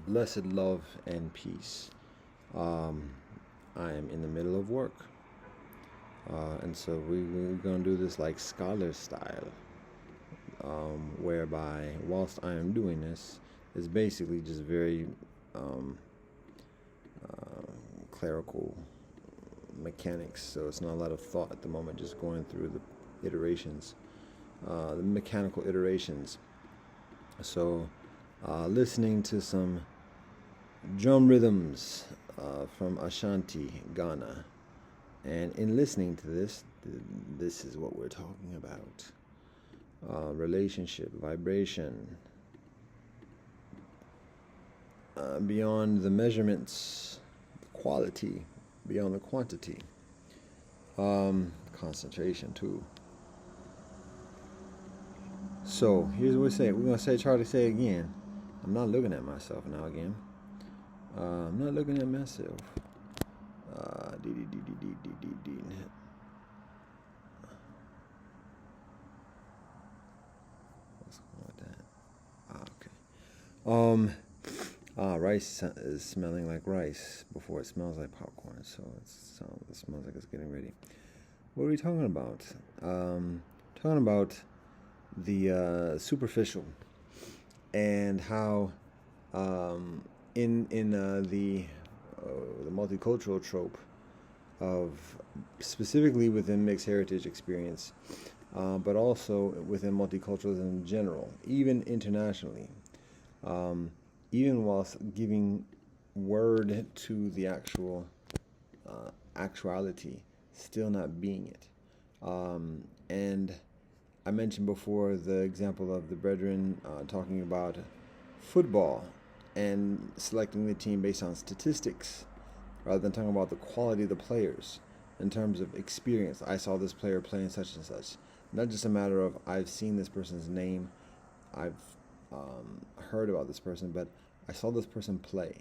Blessed love and peace. Um, I am in the middle of work, and so we're gonna do this like scholar style, whereby whilst I am doing this, it's basically just very um, clerical mechanics. So it's not a lot of thought at the moment, just going through the iterations, the mechanical iterations. So, listening to some drum rhythms from Ashanti, Ghana. And in listening to this, this is what we're talking about: relationship, vibration, beyond the measurements, quality, beyond the quantity, concentration too. So here's what we say. We're gonna say, try to say again. I'm not looking at myself now again. I'm not looking at myself. D D D D D D D D. What's going on with that? Okay. Rice is smelling like rice before it smells like popcorn. So it smells like it's getting ready. What are we talking about? Talking about the superficial and how in the multicultural trope of specifically within mixed heritage experience, but also within multiculturalism in general, even internationally, even whilst giving word to the actuality, still not being it. And I mentioned before the example of the brethren talking about football and selecting the team based on statistics rather than talking about the quality of the players in terms of experience. I saw this player playing such and such. Not just a matter of I've seen this person's name, I've heard about this person, but I saw this person play.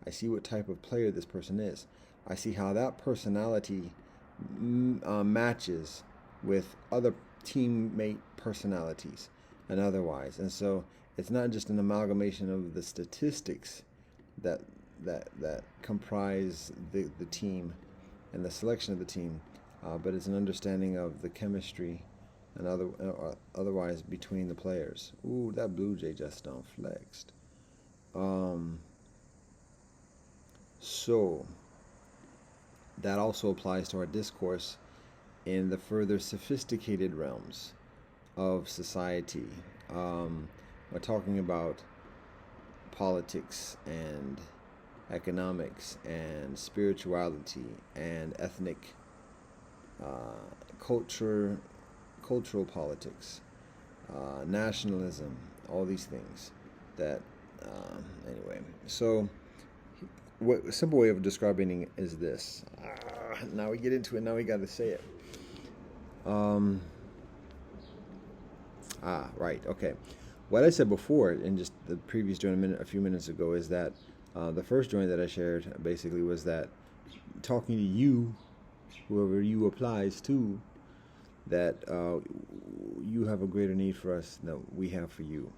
I see what type of player this person is. I see how that personality matches with other teammate personalities and otherwise. And so it's not just an amalgamation of the statistics that comprise the team and the selection of the team, but it's an understanding of the chemistry and otherwise between the players. Ooh, that Blue Jay just done flexed. So that also applies to our discourse in the further sophisticated realms of society. We're talking about politics and economics and spirituality and ethnic cultural politics, nationalism, all these things. That anyway. So, a simple way of describing it is this. Now we get into it. Now we got to say it. Right. Okay. What I said before in just the previous joint a few minutes ago is that the first joint that I shared basically was that talking to you, whoever you applies to, that you have a greater need for us than we have for you.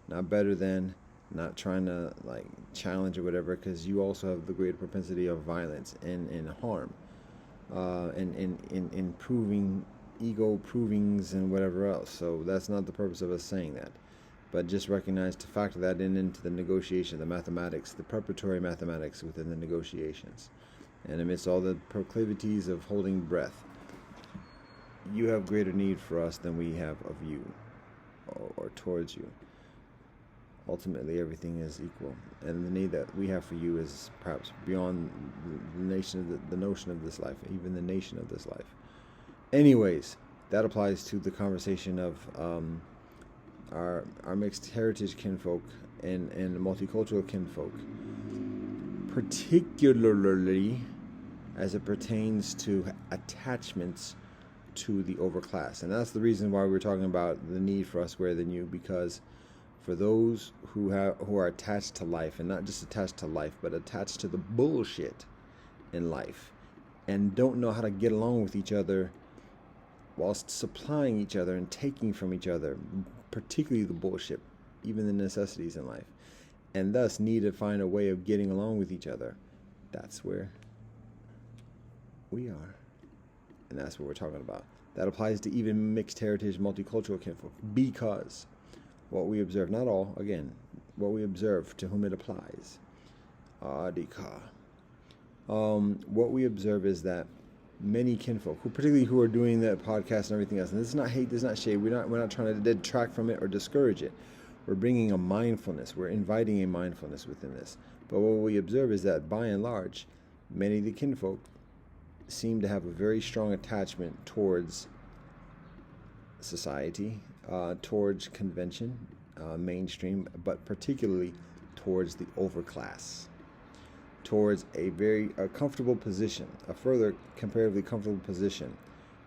Not better than, not trying to like challenge or whatever, because you also have the greater propensity of violence and harm, and in proving ego provings and whatever else. So that's not the purpose of us saying that, but just recognize to factor that into the negotiation, the mathematics, the preparatory mathematics within the negotiations. And amidst all the proclivities of holding breath, you have greater need for us than we have of you, or towards you. Ultimately, everything is equal, and the need that we have for you is perhaps beyond the notion of this life, even the nation of this life. Anyways, that applies to the conversation of our mixed heritage kinfolk and multicultural kinfolk, particularly as it pertains to attachments to the overclass. And that's the reason why we're talking about the need for us greater than you, because for those who are attached to life, and not just attached to life, but attached to the bullshit in life, and don't know how to get along with each other whilst supplying each other and taking from each other, particularly the bullshit, even the necessities in life. and thus need to find a way of getting along with each other. That's where we are. And that's what we're talking about. That applies to even mixed heritage, multicultural kinfolk, because what we observe, not all, again, what we observe to whom it applies. Adika. What we observe is that many kinfolk, who are doing the podcast and everything else, and this is not hate, this is not shade. We're not trying to detract from it or discourage it. We're bringing a mindfulness. We're inviting a mindfulness within this. But what we observe is that, by and large, many of the kinfolk seem to have a very strong attachment towards society, towards convention, mainstream, but particularly towards the overclass, towards a comfortable position, a further comparatively comfortable position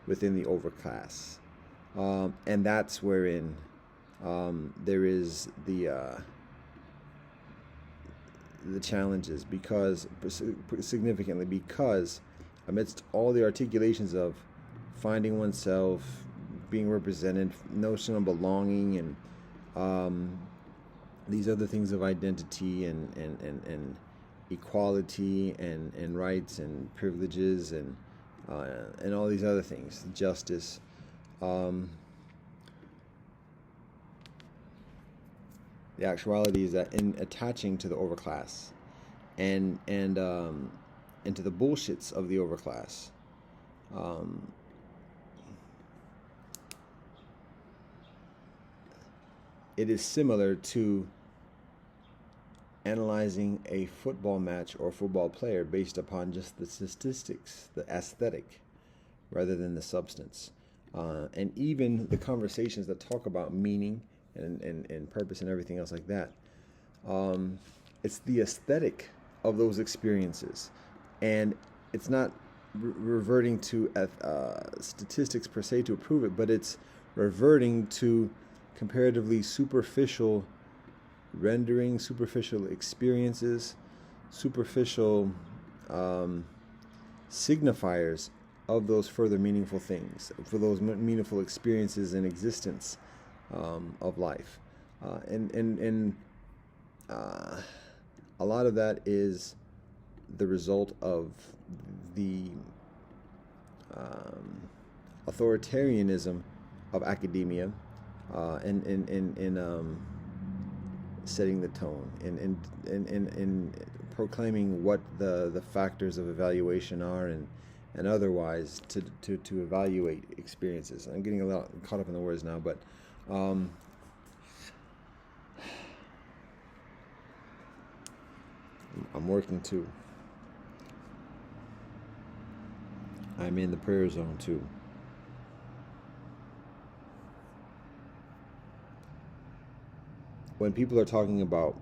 within the overclass. And that's wherein there is the challenges, because significantly, because amidst all the articulations of finding oneself, being represented, notion of belonging, and these other things of identity and equality and rights and privileges and all these other things, justice. The actuality is that in attaching to the overclass and to the bullshits of the overclass, it is similar to analyzing a football match or football player based upon just the statistics, the aesthetic, rather than the substance. And even the conversations that talk about meaning and purpose and everything else like that. It's the aesthetic of those experiences. And it's not reverting to statistics per se to prove it, but it's reverting to comparatively superficial rendering, superficial experiences, superficial signifiers of those further meaningful things, for those meaningful experiences in existence of life. And a lot of that is the result of the authoritarianism of academia in setting the tone and proclaiming what the factors of evaluation are and otherwise to evaluate experiences. I'm getting a lot caught up in the words now, but I'm working too. I'm in the prayer zone too. When people are talking about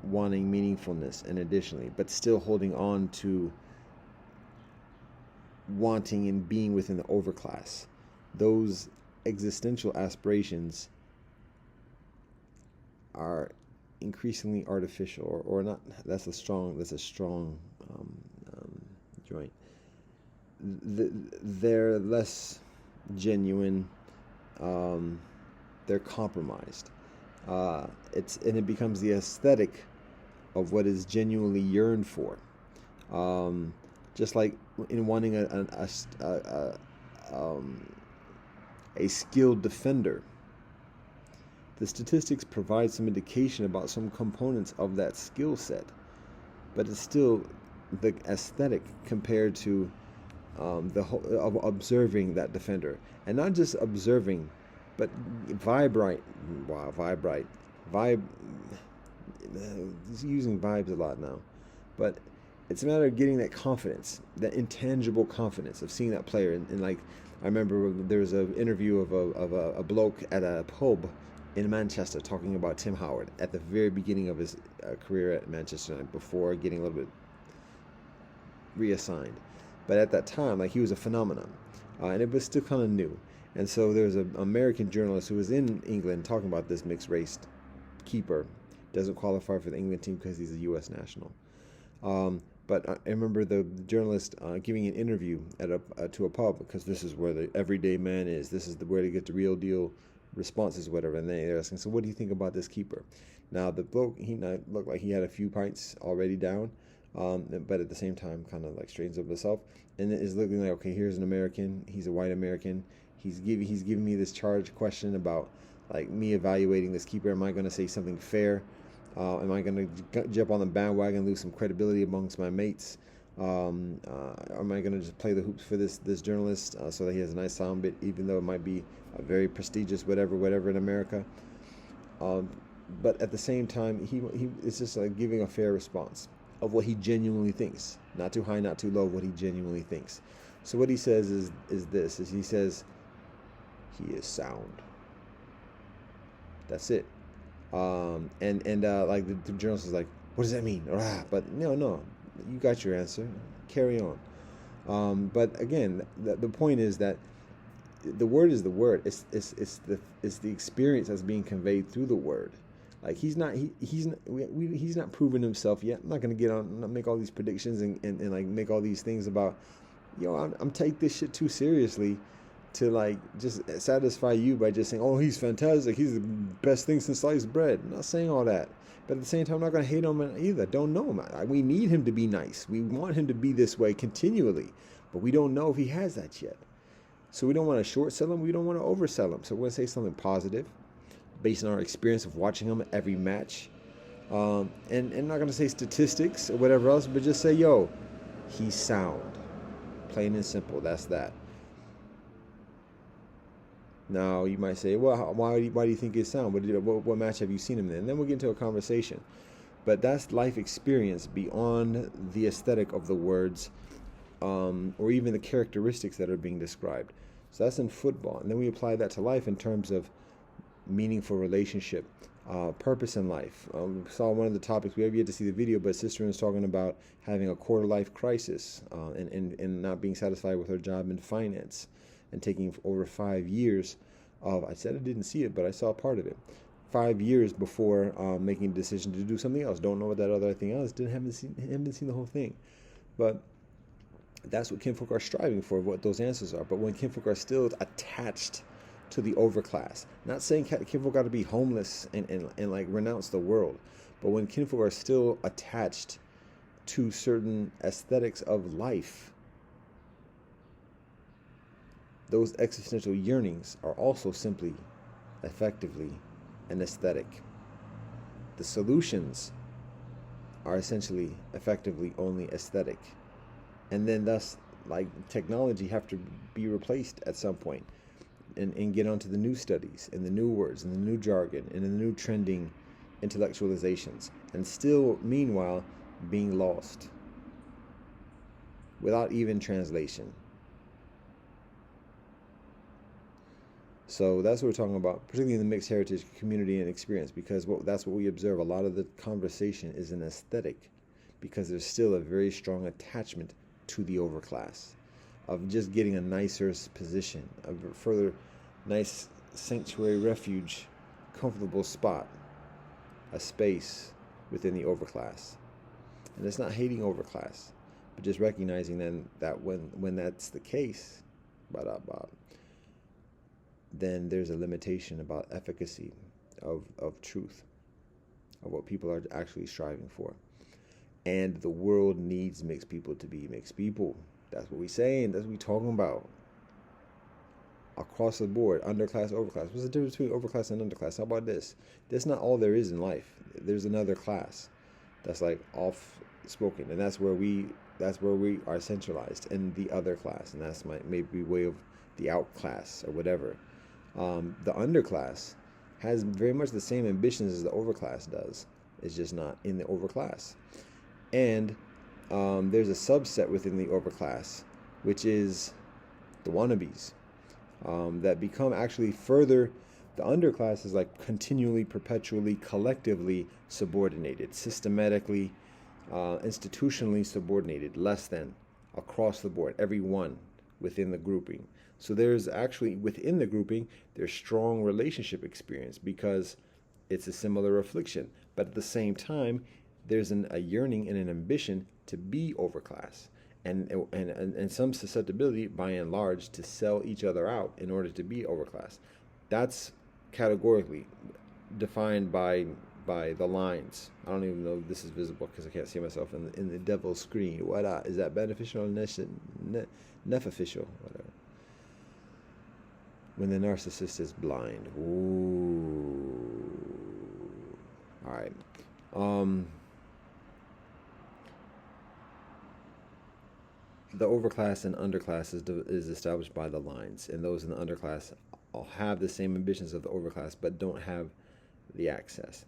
wanting meaningfulness and additionally, but still holding on to wanting and being within the overclass, those existential aspirations are increasingly artificial, or not. That's a strong joint. They're less genuine. They're compromised. It becomes the aesthetic of what is genuinely yearned for. Just like in wanting a skilled defender, the statistics provide some indication about some components of that skill set, but it's still the aesthetic compared to the whole of observing that defender, and not just observing, but vibe. Using vibes a lot now, but it's a matter of getting that confidence, that intangible confidence of seeing that player. And like, I remember there was an interview of a bloke at a pub in Manchester talking about Tim Howard at the very beginning of his career at Manchester United, before getting a little bit reassigned. But at that time, like, he was a phenomenon, and it was still kind of new. And so there was an American journalist who was in England talking about this mixed race keeper. Doesn't qualify for the England team because he's a U.S. national. But I remember the journalist giving an interview at to a pub, because this is where the everyday man is. This is where to get the real deal responses, whatever. And they're asking, so what do you think about this keeper? Now the bloke, he looked like he had a few pints already down, but at the same time, kind of like straightens up himself, and is looking like, okay, here's an American. He's a white American. He's giving me this charged question about like me evaluating this keeper. Am I going to say something fair? Am I going to jump on the bandwagon, lose some credibility amongst my mates? Am I going to just play the hoops for this journalist so that he has a nice sound bit, even though it might be a very prestigious whatever in America? But at the same time, he it's just like giving a fair response of what he genuinely thinks, not too high, not too low, what he genuinely thinks. So what he says is he says he is sound. That's it. And like the journalist is like, what does that mean? But no, you got your answer. Carry on. But again, the point is that the word is the word. It's the experience that's being conveyed through the word. Like he's not proven himself yet. I'm not gonna make all these predictions and like make all these things about, I'm take this shit too seriously to like just satisfy you by just saying, oh, he's fantastic, he's the best thing since sliced bread. I'm not saying all that, but at the same time, I'm not gonna hate him either. Don't know him. We need him to be nice. We want him to be this way continually, but we don't know if he has that yet. So we don't want to short sell him. We don't want to oversell him. So we're gonna say something positive, based on our experience of watching him every match, and not gonna say statistics or whatever else, but just say, yo, he's sound, plain and simple. That's that. Now you might say, well, why do you think he's sound? What match have you seen him in? And then we'll get into a conversation. But that's life experience beyond the aesthetic of the words, or even the characteristics that are being described. So that's in football, and then we apply that to life in terms of meaningful relationship, purpose in life. Saw one of the topics, we have yet to see the video, but Sister was talking about having a quarter life crisis, and not being satisfied with her job in finance, and taking over 5 years of, I said I didn't see it, but I saw part of it, 5 years before making a decision to do something else. Don't know what that other thing is. Haven't seen the whole thing, but that's what kinfolk are striving for, what those answers are. But when kinfolk are still attached to the overclass, not saying kinfolk got to be homeless and like renounce the world, but when kinfolk are still attached to certain aesthetics of life, those existential yearnings are also simply, effectively, an aesthetic. The solutions are essentially, effectively, only aesthetic. And then thus, like technology, have to be replaced at some point, and get onto the new studies and the new words and the new jargon and the new trending intellectualizations, and still, meanwhile, being lost without even translation. So that's what we're talking about, particularly in the mixed heritage community and experience, because that's what we observe. A lot of the conversation is an aesthetic, because there's still a very strong attachment to the overclass, of just getting a nicer position, a further nice sanctuary, refuge, comfortable spot, a space within the overclass. And it's not hating overclass, but just recognizing then that when that's the case, then there's a limitation about efficacy of truth, of what people are actually striving for. And the world needs mixed people to be mixed people. That's what we're saying. That's what we're talking about. Across the board, underclass, overclass. What's the difference between overclass and underclass? How about this? That's not all there is in life. There's another class that's like off spoken, and that's where we are centralized in the other class, and that's maybe way of the outclass or whatever. The underclass has very much the same ambitions as the overclass does. It's just not in the overclass. And there's a subset within the overclass, which is the wannabes, that become actually further. The underclass is like continually, perpetually, collectively subordinated, systematically, institutionally subordinated, less than, across the board, everyone within the grouping. So there's actually, within the grouping, there's strong relationship experience because it's a similar affliction. But at the same time, there's a yearning and an ambition to be overclass, and some susceptibility, by and large, to sell each other out in order to be overclass. That's categorically defined by by the lines. I don't even know if this is visible because I can't see myself in the devil's screen. What is that beneficial or nefaficial? Whatever. When the narcissist is blind. Ooh. All right. The overclass and underclass is established by the lines, and those in the underclass all have the same ambitions of the overclass, but don't have the access.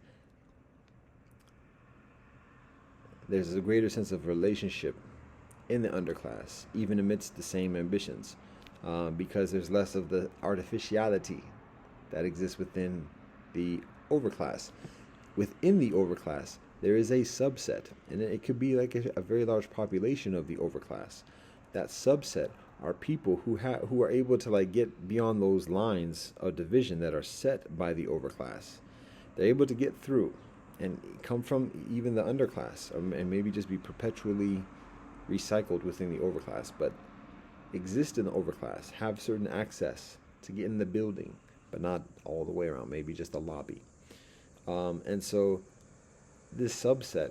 There's a greater sense of relationship in the underclass, even amidst the same ambitions, because there's less of the artificiality that exists within the overclass. Within the overclass, there is a subset, and it could be like a very large population of the overclass. That subset are people who are able to like get beyond those lines of division that are set by the overclass. They're able to get through and come from even the underclass, and maybe just be perpetually recycled within the overclass, but exist in the overclass, have certain access to get in the building, but not all the way around, maybe just the lobby. And so this subset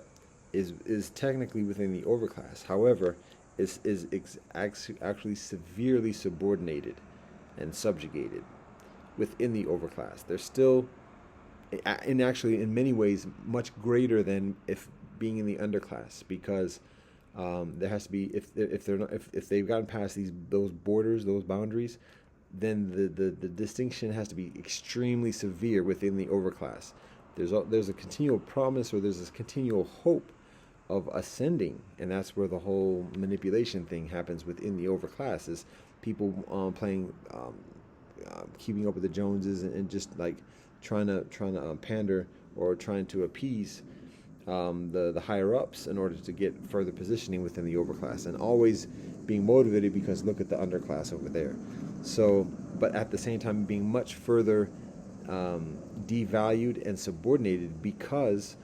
is technically within the overclass. However, is actually severely subordinated and subjugated within the overclass. They're still, in many ways, much greater than if being in the underclass, because there has to be, if they've gotten past those borders, those boundaries, then the distinction has to be extremely severe within the overclass. There's a continual promise, or there's this continual hope of ascending, and that's where the whole manipulation thing happens within the overclass, is people playing keeping up with the Joneses, and just like trying to pander or trying to appease the higher ups in order to get further positioning within the overclass, and always being motivated because look at the underclass over there. So, but at the same time being much further devalued and subordinated, because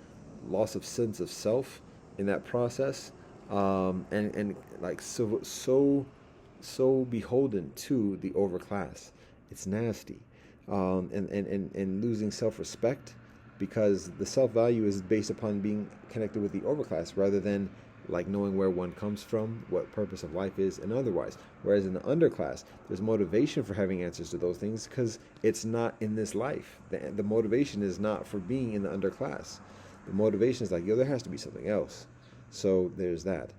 loss of sense of self in that process, and like so beholden to the overclass. It's nasty, and losing self-respect, because the self-value is based upon being connected with the overclass rather than like knowing where one comes from, what purpose of life is, and otherwise. Whereas in the underclass, there's motivation for having answers to those things because it's not in this life. The motivation is not for being in the underclass. The motivation is like, yo, there has to be something else. So there's that.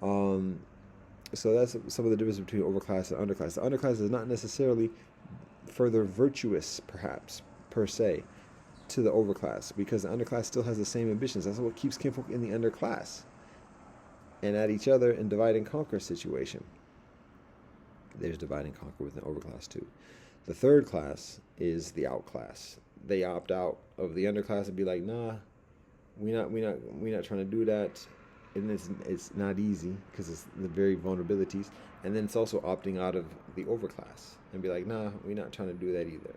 So that's some of the difference between overclass and underclass. The underclass is not necessarily further virtuous, perhaps, per se, to the overclass, because the underclass still has the same ambitions. That's what keeps kinfolk in the underclass and at each other in divide and conquer situation. There's divide and conquer within overclass too. The third class is the outclass. They opt out of the underclass and be like, nah, we're not trying to do that. And it's not easy because it's the very vulnerabilities. And then it's also opting out of the overclass and be like, nah, we're not trying to do that either.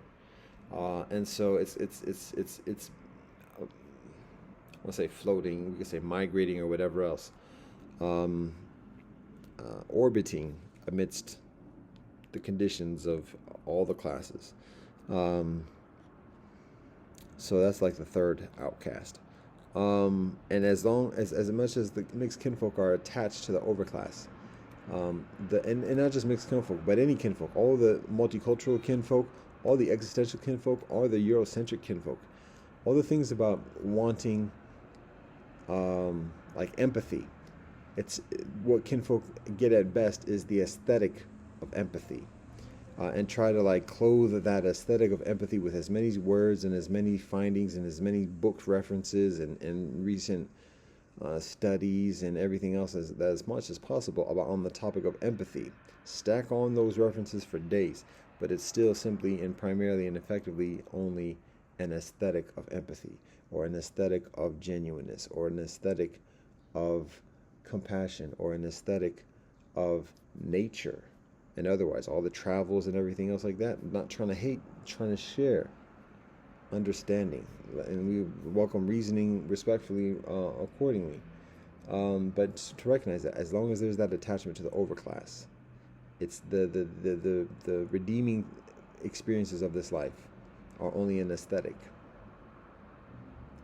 And so it's I want to say floating, we could say migrating or whatever else, orbiting amidst the conditions of all the classes. So that's like the third outcast. And as much as the mixed kinfolk are attached to the overclass, and not just mixed kinfolk, but any kinfolk, all the multicultural kinfolk, all the existential kinfolk, all the Eurocentric kinfolk, all the things about wanting, like empathy. It's what kinfolk get at best is the aesthetic of empathy, and try to like clothe that aesthetic of empathy with as many words and as many findings and as many book references and recent studies and everything else as much as possible about on the topic of empathy. Stack on those references for days, but it's still simply and primarily and effectively only an aesthetic of empathy, or an aesthetic of genuineness, or an aesthetic of compassion, or an aesthetic of nature, and otherwise all the travels and everything else like that. Not trying to hate, trying to share understanding, and we welcome reasoning respectfully accordingly, but to recognize that as long as there's that attachment to the overclass, it's the redeeming experiences of this life are only an aesthetic,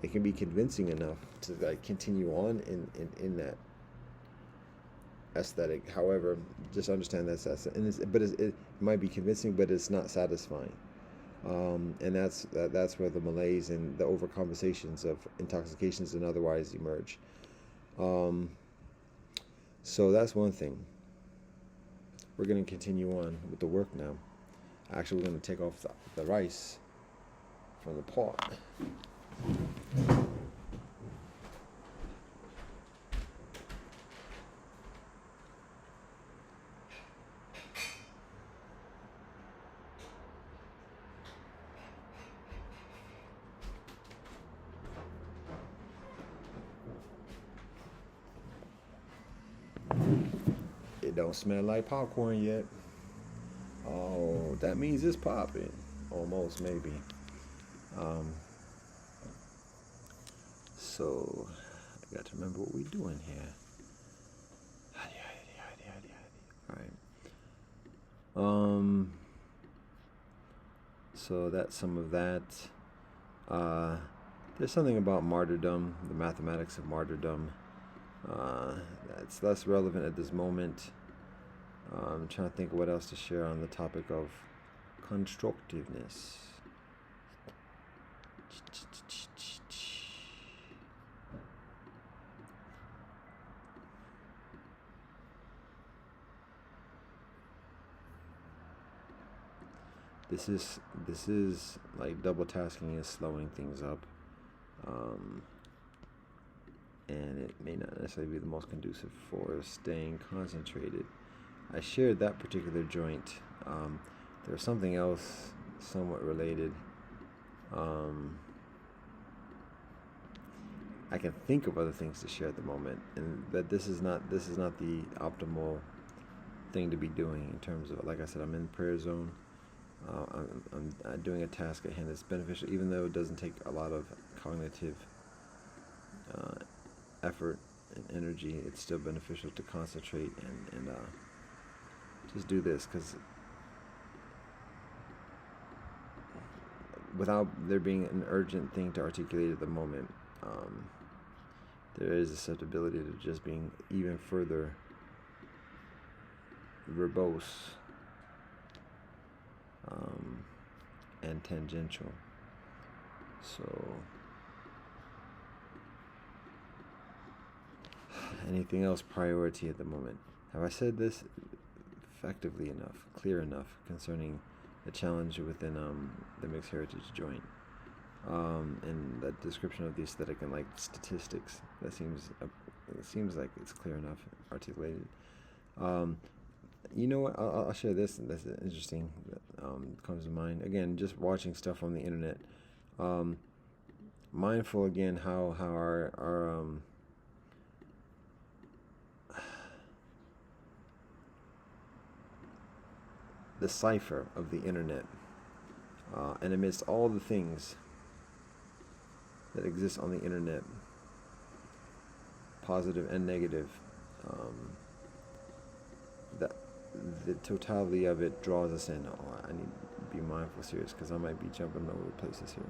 it can be convincing enough to like continue on in that aesthetic. However, just understand but it might be convincing, but it's not satisfying. And that's where the malaise and the overcompensations of intoxications and otherwise emerge. So that's one thing. We're going to continue on with the work now. Actually, we're going to take off the rice from the pot. It don't smell like popcorn yet. Oh, that means it's popping. Almost, maybe. So, I got to remember what we're doing here. Alright. So that's some of that. There's something about martyrdom, the mathematics of martyrdom. That's less relevant at this moment. I'm trying to think of what else to share on the topic of constructiveness. This is like double tasking is slowing things up. And it may not necessarily be the most conducive for staying concentrated. I shared that particular joint. There's something else somewhat related. I can think of other things to share at the moment, and that this is not the optimal thing to be doing in terms of, like I said, I'm in prayer zone. I'm doing a task at hand that's beneficial, even though it doesn't take a lot of cognitive effort and energy. It's still beneficial to concentrate and just do this, because without there being an urgent thing to articulate at the moment, there is a susceptibility to just being even further verbose and tangential. So anything else priority at the moment? Have I said this effectively enough, clear enough concerning the challenge within the mixed heritage joint, and the description of the aesthetic and like statistics? That seems like it's clear enough articulated. You know what? I'll share this. That's interesting. Comes to mind again. Just watching stuff on the internet. Mindful again how our the cipher of the internet, and amidst all the things that exist on the internet, positive and negative, that the totality of it draws us in. Oh, I need to be mindful, serious, because I might be jumping over places here.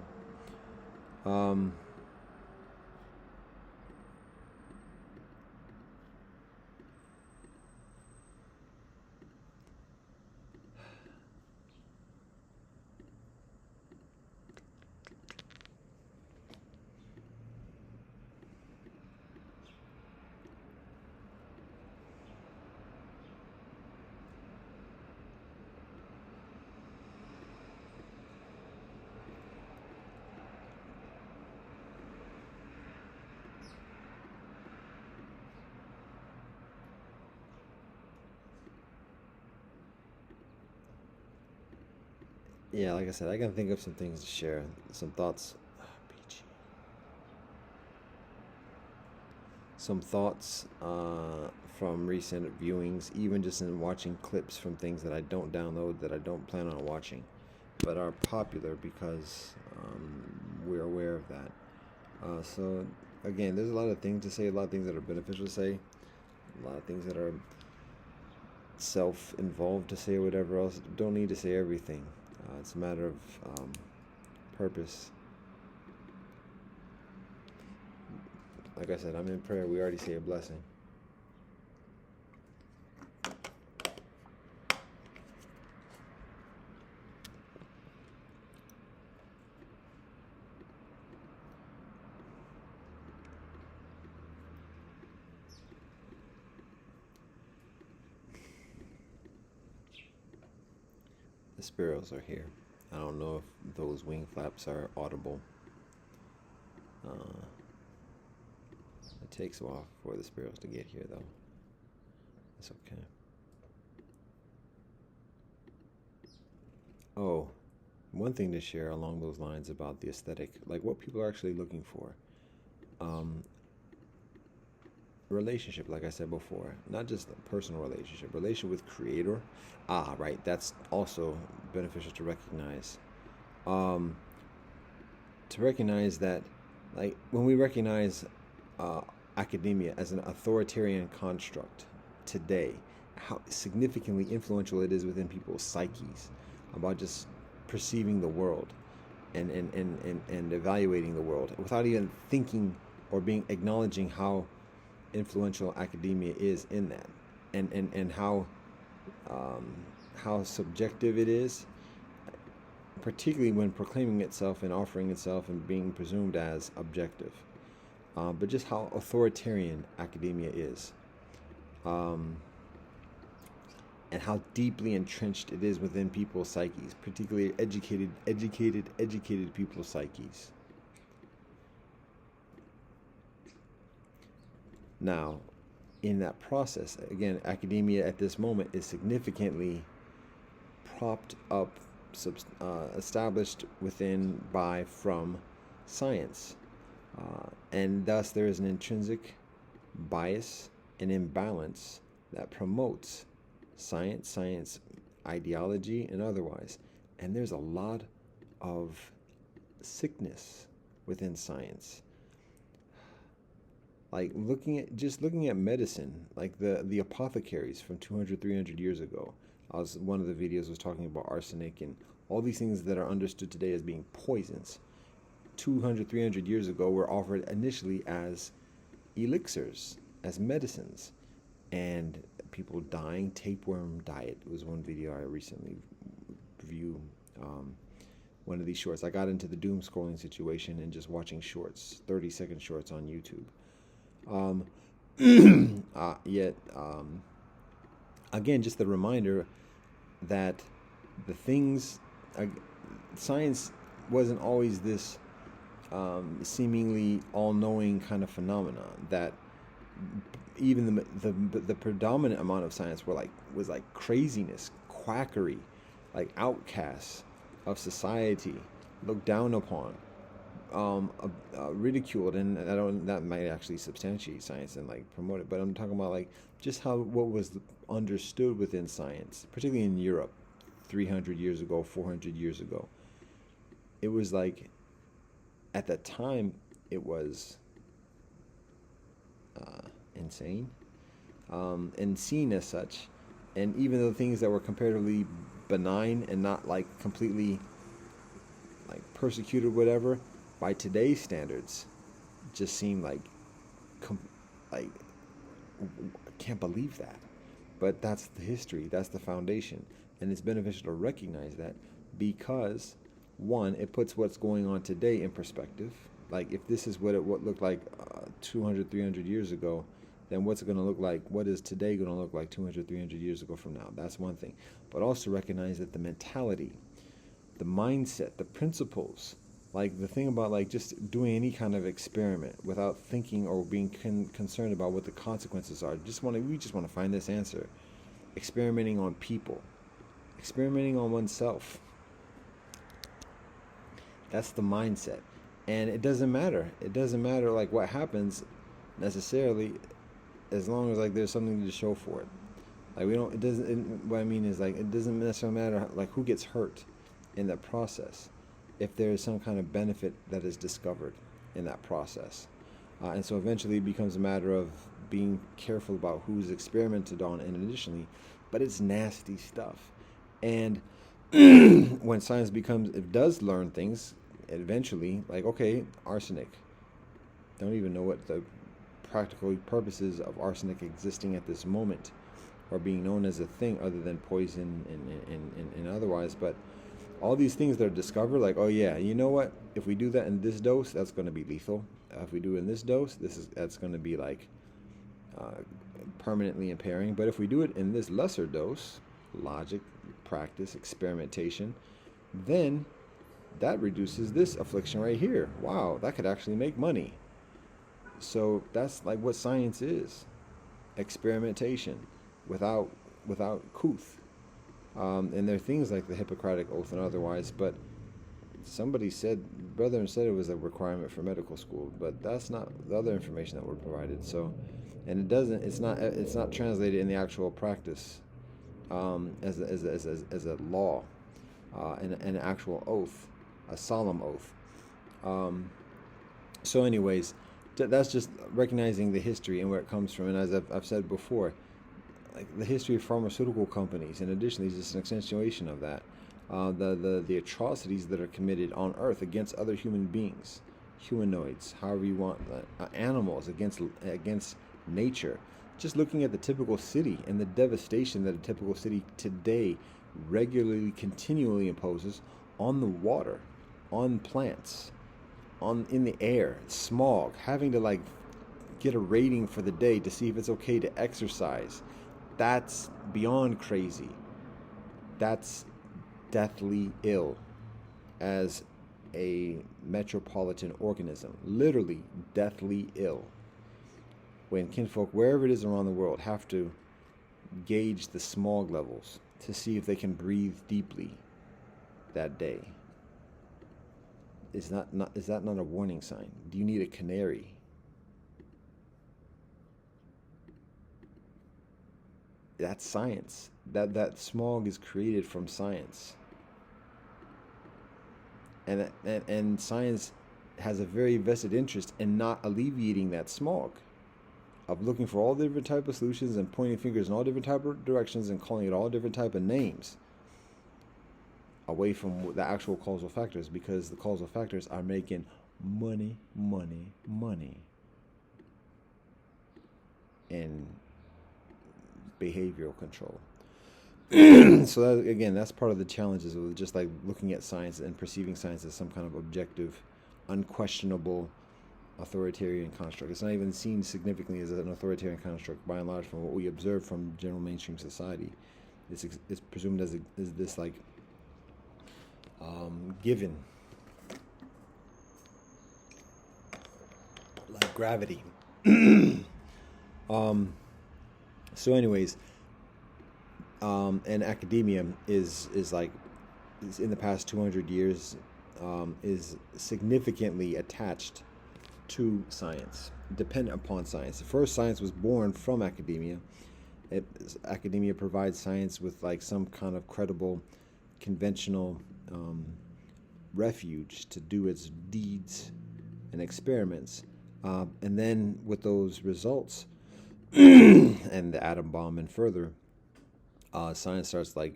Yeah, like I said, I can think of some things to share, some thoughts. PG. Some thoughts from recent viewings, even just in watching clips from things that I don't download, that I don't plan on watching, but are popular because we're aware of that. So again, there's a lot of things to say, a lot of things that are beneficial to say, a lot of things that are self-involved to say, or whatever else. Don't need to say everything. It's a matter of purpose. like I said, I'm in prayer. We already say a blessing. The sparrows are here. I don't know if those wing flaps are audible. It takes a while for the sparrows to get here, though. It's okay. Oh, one thing to share along those lines about the aesthetic, like what people are actually looking for. Um, Relationship, like I said before, not just a personal relationship with creator. Right, that's also beneficial to recognize. Um, to recognize that, like, when we recognize uh, academia as an authoritarian construct today, how significantly influential it is within people's psyches about just perceiving the world and evaluating the world without even thinking or being acknowledging how influential academia is in that, and um, how subjective it is, particularly when proclaiming itself and offering itself and being presumed as objective. But just how authoritarian academia is, um, and how deeply entrenched it is within people's psyches, particularly educated people's psyches. Now, in that process, again, academia at this moment is significantly propped up, established within, by, from science. And thus there is an intrinsic bias and imbalance that promotes science ideology and otherwise. And there's a lot of sickness within science. Like looking at medicine, like the apothecaries from 200, 300 years ago. One of the videos was talking about arsenic and all these things that are understood today as being poisons. 200, 300 years ago were offered initially as elixirs, as medicines, and people dying. Tapeworm diet was one video I recently viewed. One of these shorts. I got into the doom scrolling situation and just watching shorts, 30-second shorts on YouTube. Yet, again, just the reminder that the things, science wasn't always this seemingly all-knowing kind of phenomenon. That even the predominant amount of science was like craziness, quackery, like outcasts of society, looked down upon, ridiculed, and that might actually substantiate science and like promote it. But I'm talking about like just how what was understood within science, particularly in Europe, 300 years ago, 400 years ago. It was like, at that time, it was insane, and seen as such. And even though things that were comparatively benign and not like completely like persecuted, whatever, by today's standards, just seem like I can't believe that. But that's the history, that's the foundation, and it's beneficial to recognize that, because one, it puts what's going on today in perspective. Like, if this is what looked like 200, 300 years ago, then what's it going to look like? What is today going to look like 200, 300 years ago from now? That's one thing. But also recognize that the mentality, the mindset, the principles, like the thing about like just doing any kind of experiment without thinking or being concerned about what the consequences are. We just want to find this answer. Experimenting on people, experimenting on oneself. That's the mindset. And it doesn't matter. It doesn't matter like what happens necessarily, as long as like there's something to show for it. Like what I mean is like it doesn't necessarily matter like who gets hurt in that process, if there is some kind of benefit that is discovered in that process. And so eventually it becomes a matter of being careful about who's experimented on, and additionally, but it's nasty stuff. And when science it does learn things, eventually, like, okay, arsenic. Don't even know what the practical purposes of arsenic existing at this moment, or being known as a thing other than poison and otherwise. But all these things that are discovered, like, oh yeah, you know what? If we do that in this dose, that's going to be lethal. If we do it in this dose, that's going to be like permanently impairing. But if we do it in this lesser dose, logic, practice, experimentation, then that reduces this affliction right here. Wow, that could actually make money. So that's like what science is: experimentation without couth. And there are things like the Hippocratic Oath and otherwise, but somebody said, brethren said it was a requirement for medical school, but that's not the other information that were provided. So, and it's not translated in the actual practice as a law, an actual oath, a solemn oath. So anyways, that's just recognizing the history and where it comes from. And as I've said before, like the history of pharmaceutical companies, in addition, is just an accentuation of that. The atrocities that are committed on Earth against other human beings, humanoids, however you want, animals, against nature. Just looking at the typical city and the devastation that a typical city today regularly, continually imposes on the water, on plants, in the air, smog, having to like get a rating for the day to see if it's okay to exercise. That's beyond crazy. That's deathly ill as a metropolitan organism. Literally deathly ill. When kinfolk, wherever it is around the world, have to gauge the smog levels to see if they can breathe deeply that day. Is that not a warning sign? Do you need a canary? That's science. That smog is created from science. And science has a very vested interest in not alleviating that smog, of looking for all different type of solutions and pointing fingers in all different type of directions and calling it all different type of names, away from the actual causal factors, because the causal factors are making money and behavioral control. So that, again, that's part of the challenges of just like looking at science and perceiving science as some kind of objective, unquestionable authoritarian construct. It's not even seen significantly as an authoritarian construct by and large from what we observe from general mainstream society. It's presumed as this like given, like gravity. So anyways, and academia is in the past 200 years is significantly attached to science, dependent upon science. The first science was born from academia. Academia provides science with like some kind of credible, conventional refuge to do its deeds and experiments. And then with those results and the atom bomb and further, science starts like,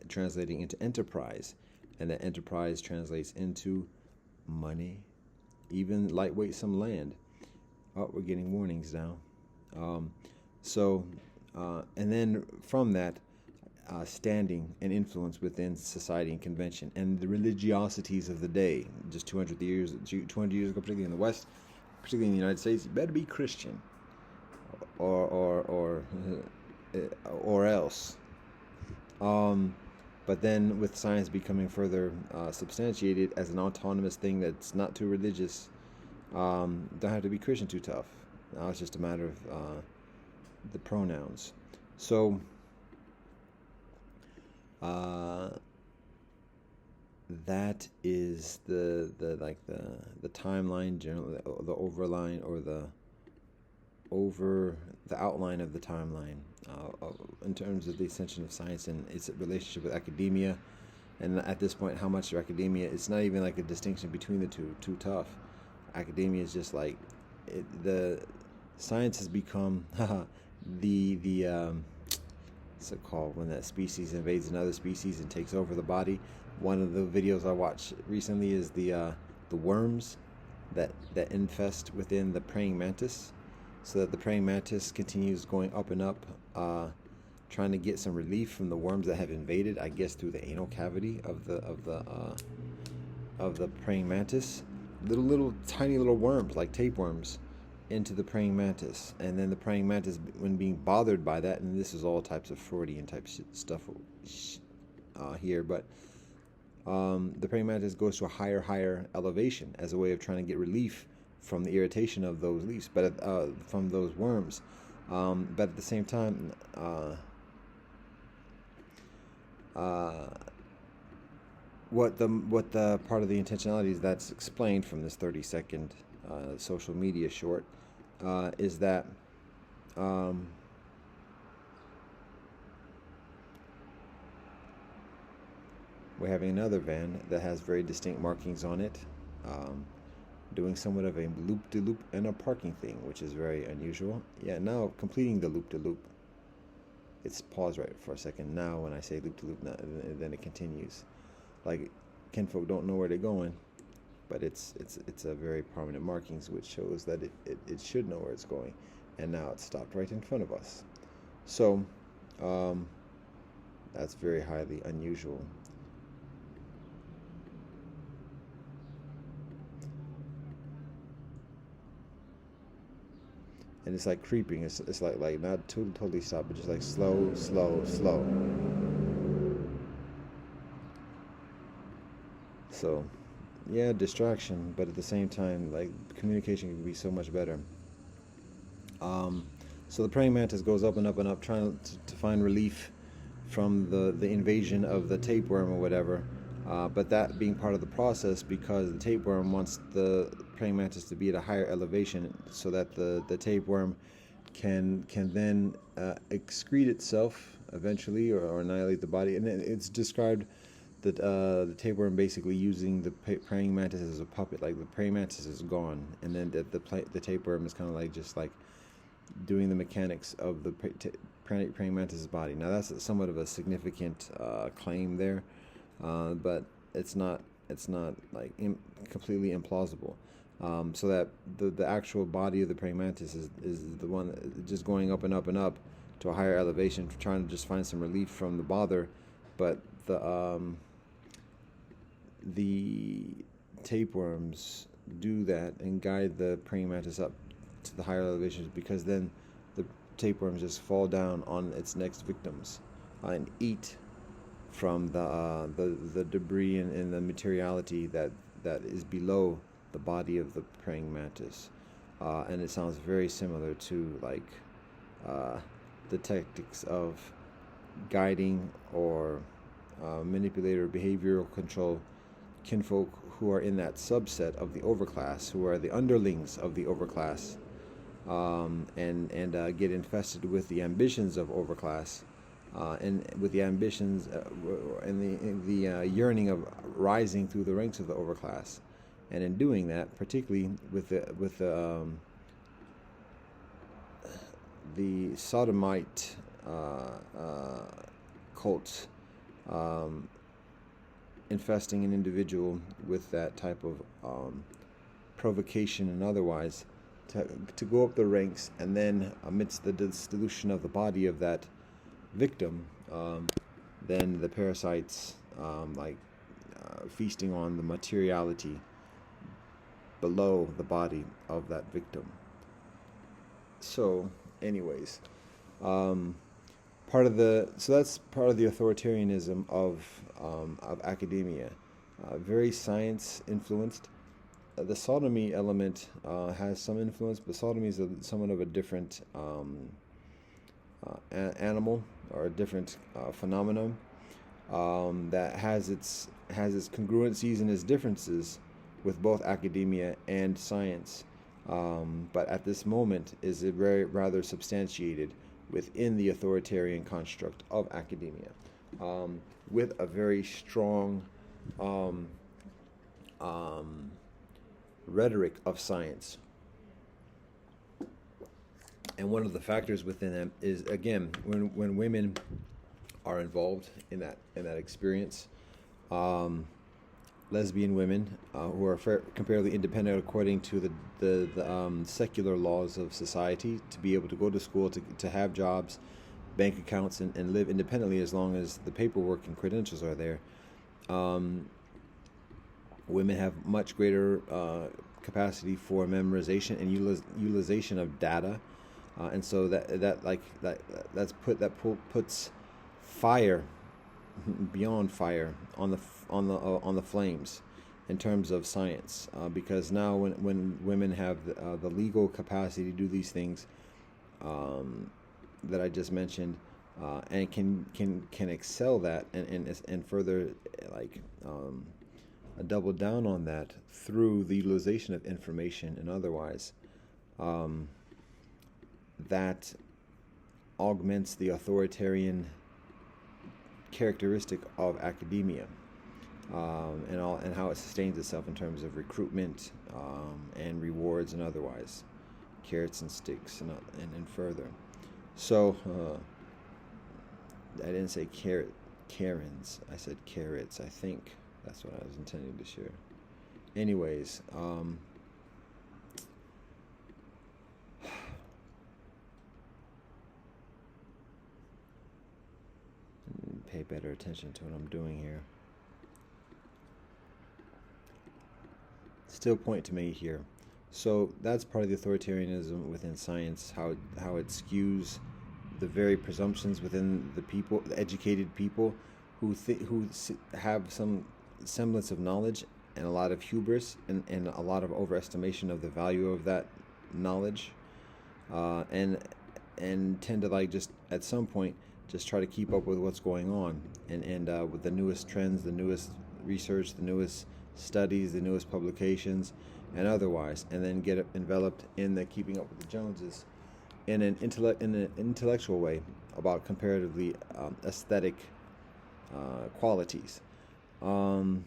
translating into enterprise. And that enterprise translates into money, even lightweight some land. Oh, we're getting warnings now. And then from that, standing and influence within society and convention and the religiosities of the day. Just 200 years ago, particularly in the West, particularly in the United States, you better be Christian, or else. But then with science becoming further substantiated as an autonomous thing that's not too religious, don't have to be Christian too tough. Now it's just a matter of the pronouns. So that is the timeline, generally the overline, or the outline of the timeline in terms of the ascension of science and its relationship with academia. And at this point, how much academia, it's not even like a distinction between the two, too tough. Academia is just like the science has become what's it called when that species invades another species and takes over the body. One of the videos I watched recently is the worms that infest within the praying mantis. so that the praying mantis continues going up and up, trying to get some relief from the worms that have invaded, I guess, through the anal cavity of the praying mantis. Little tiny little worms, like tapeworms, into the praying mantis, and then the praying mantis, when being bothered by that, and this is all types of Freudian type stuff here, but the praying mantis goes to a higher elevation as a way of trying to get relief from the irritation of those leaves, but from those worms. But at the same time, what the part of the intentionality is that's explained from this 30-second social media short is that we're having another van that has very distinct markings on it, doing somewhat of a loop-de-loop and a parking thing, which is very unusual. Yeah, now completing the loop-de-loop. It's paused right for a second. Now when I say loop-de-loop, then it continues. Like, kinfolk don't know where they're going, but it's a very prominent markings, which shows that it should know where it's going, and now it's stopped right in front of us. So that's very highly unusual. And it's like creeping. It's like not totally stop, but just like slow. So, yeah, distraction, but at the same time, like, communication can be so much better. So the praying mantis goes up and up and up, trying to find relief from the invasion of the tapeworm or whatever. But that being part of the process, because the tapeworm wants the praying mantis to be at a higher elevation, so that the tapeworm can then excrete itself eventually, or annihilate the body. And it's described that the tapeworm basically using the praying mantis as a puppet. Like, the praying mantis is gone, and then the tapeworm is kind of like just like doing the mechanics of the praying mantis's body. Now that's somewhat of a significant claim there. But it's not like completely implausible. So that the actual body of the praying mantis is the one that just going up and up and up to a higher elevation, trying to just find some relief from the bother. But the tapeworms do that and guide the praying mantis up to the higher elevations, because then the tapeworms just fall down on its next victims and eat from the debris and the materiality that is below the body of the praying mantis. And it sounds very similar to like the tactics of guiding or manipulator behavioral control kinfolk who are in that subset of the overclass, who are the underlings of the overclass, and get infested with the ambitions of overclass, and with the ambitions and the yearning of rising through the ranks of the overclass. And in doing that, particularly with the sodomite cults infesting an individual with that type of provocation and otherwise, to go up the ranks, and then amidst the dissolution of the body of that victim, then the parasites feasting on the materiality below the body of that victim. So anyways, that's part of the authoritarianism of academia, very science influenced. The sodomy element has some influence, but sodomy is somewhat of a different animal, or a different phenomenon that has its congruencies and its differences with both academia and science, but at this moment is rather substantiated within the authoritarian construct of academia, with a very strong rhetoric of science. And one of the factors within them is, again, when women are involved in that experience, lesbian women who are comparatively independent according to the secular laws of society, to be able to go to school, to have jobs, bank accounts, and live independently as long as the paperwork and credentials are there. Women have much greater capacity for memorization and utilization of data, and so puts fire beyond fire on the flames in terms of science, because now when women have the legal capacity to do these things that I just mentioned, and can excel that and further double down on that through the utilization of information and otherwise, that augments the authoritarian characteristic of academia, and how it sustains itself in terms of recruitment, and rewards and otherwise, carrots and sticks and further. So I didn't say Karens, I said carrots. I think that's what I was intending to share. Anyways, pay better attention to what I'm doing here. Still point to me here. So that's part of the authoritarianism within science, how it skews the very presumptions within the people, the educated people, who have some semblance of knowledge and a lot of hubris and a lot of overestimation of the value of that knowledge, and tend to just at some point just try to keep up with what's going on and with the newest trends, the newest research, the newest studies, the newest publications, and otherwise, and then get enveloped in the keeping up with the Joneses in an intellectual way about comparatively aesthetic qualities. In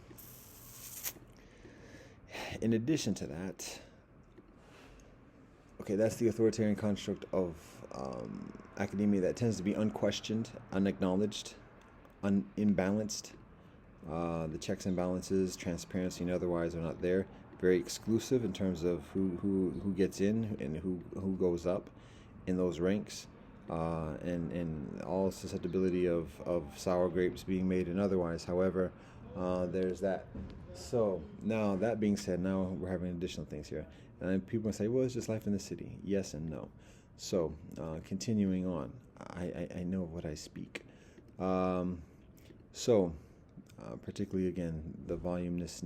addition to that, okay, that's the authoritarian construct of academia that tends to be unquestioned, unacknowledged, imbalanced. The checks and balances, transparency and otherwise are not there. Very exclusive in terms of who gets in and who goes up in those ranks, and all susceptibility of sour grapes being made and otherwise. However, there's that. So now, that being said, now we're having additional things here, and people say, well, it's just life in the city. Yes and no. So continuing on, I know what I speak. Particularly again, the voluminous.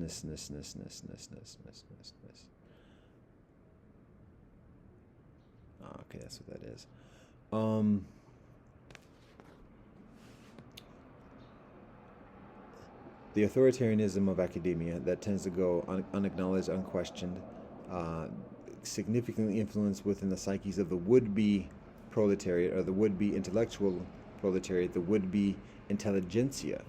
Okay, that's what that is. The authoritarianism of academia that tends to go unacknowledged, unquestioned, significantly influenced within the psyches of the would-be proletariat, or the would-be intellectual proletariat, the would-be intelligentsia,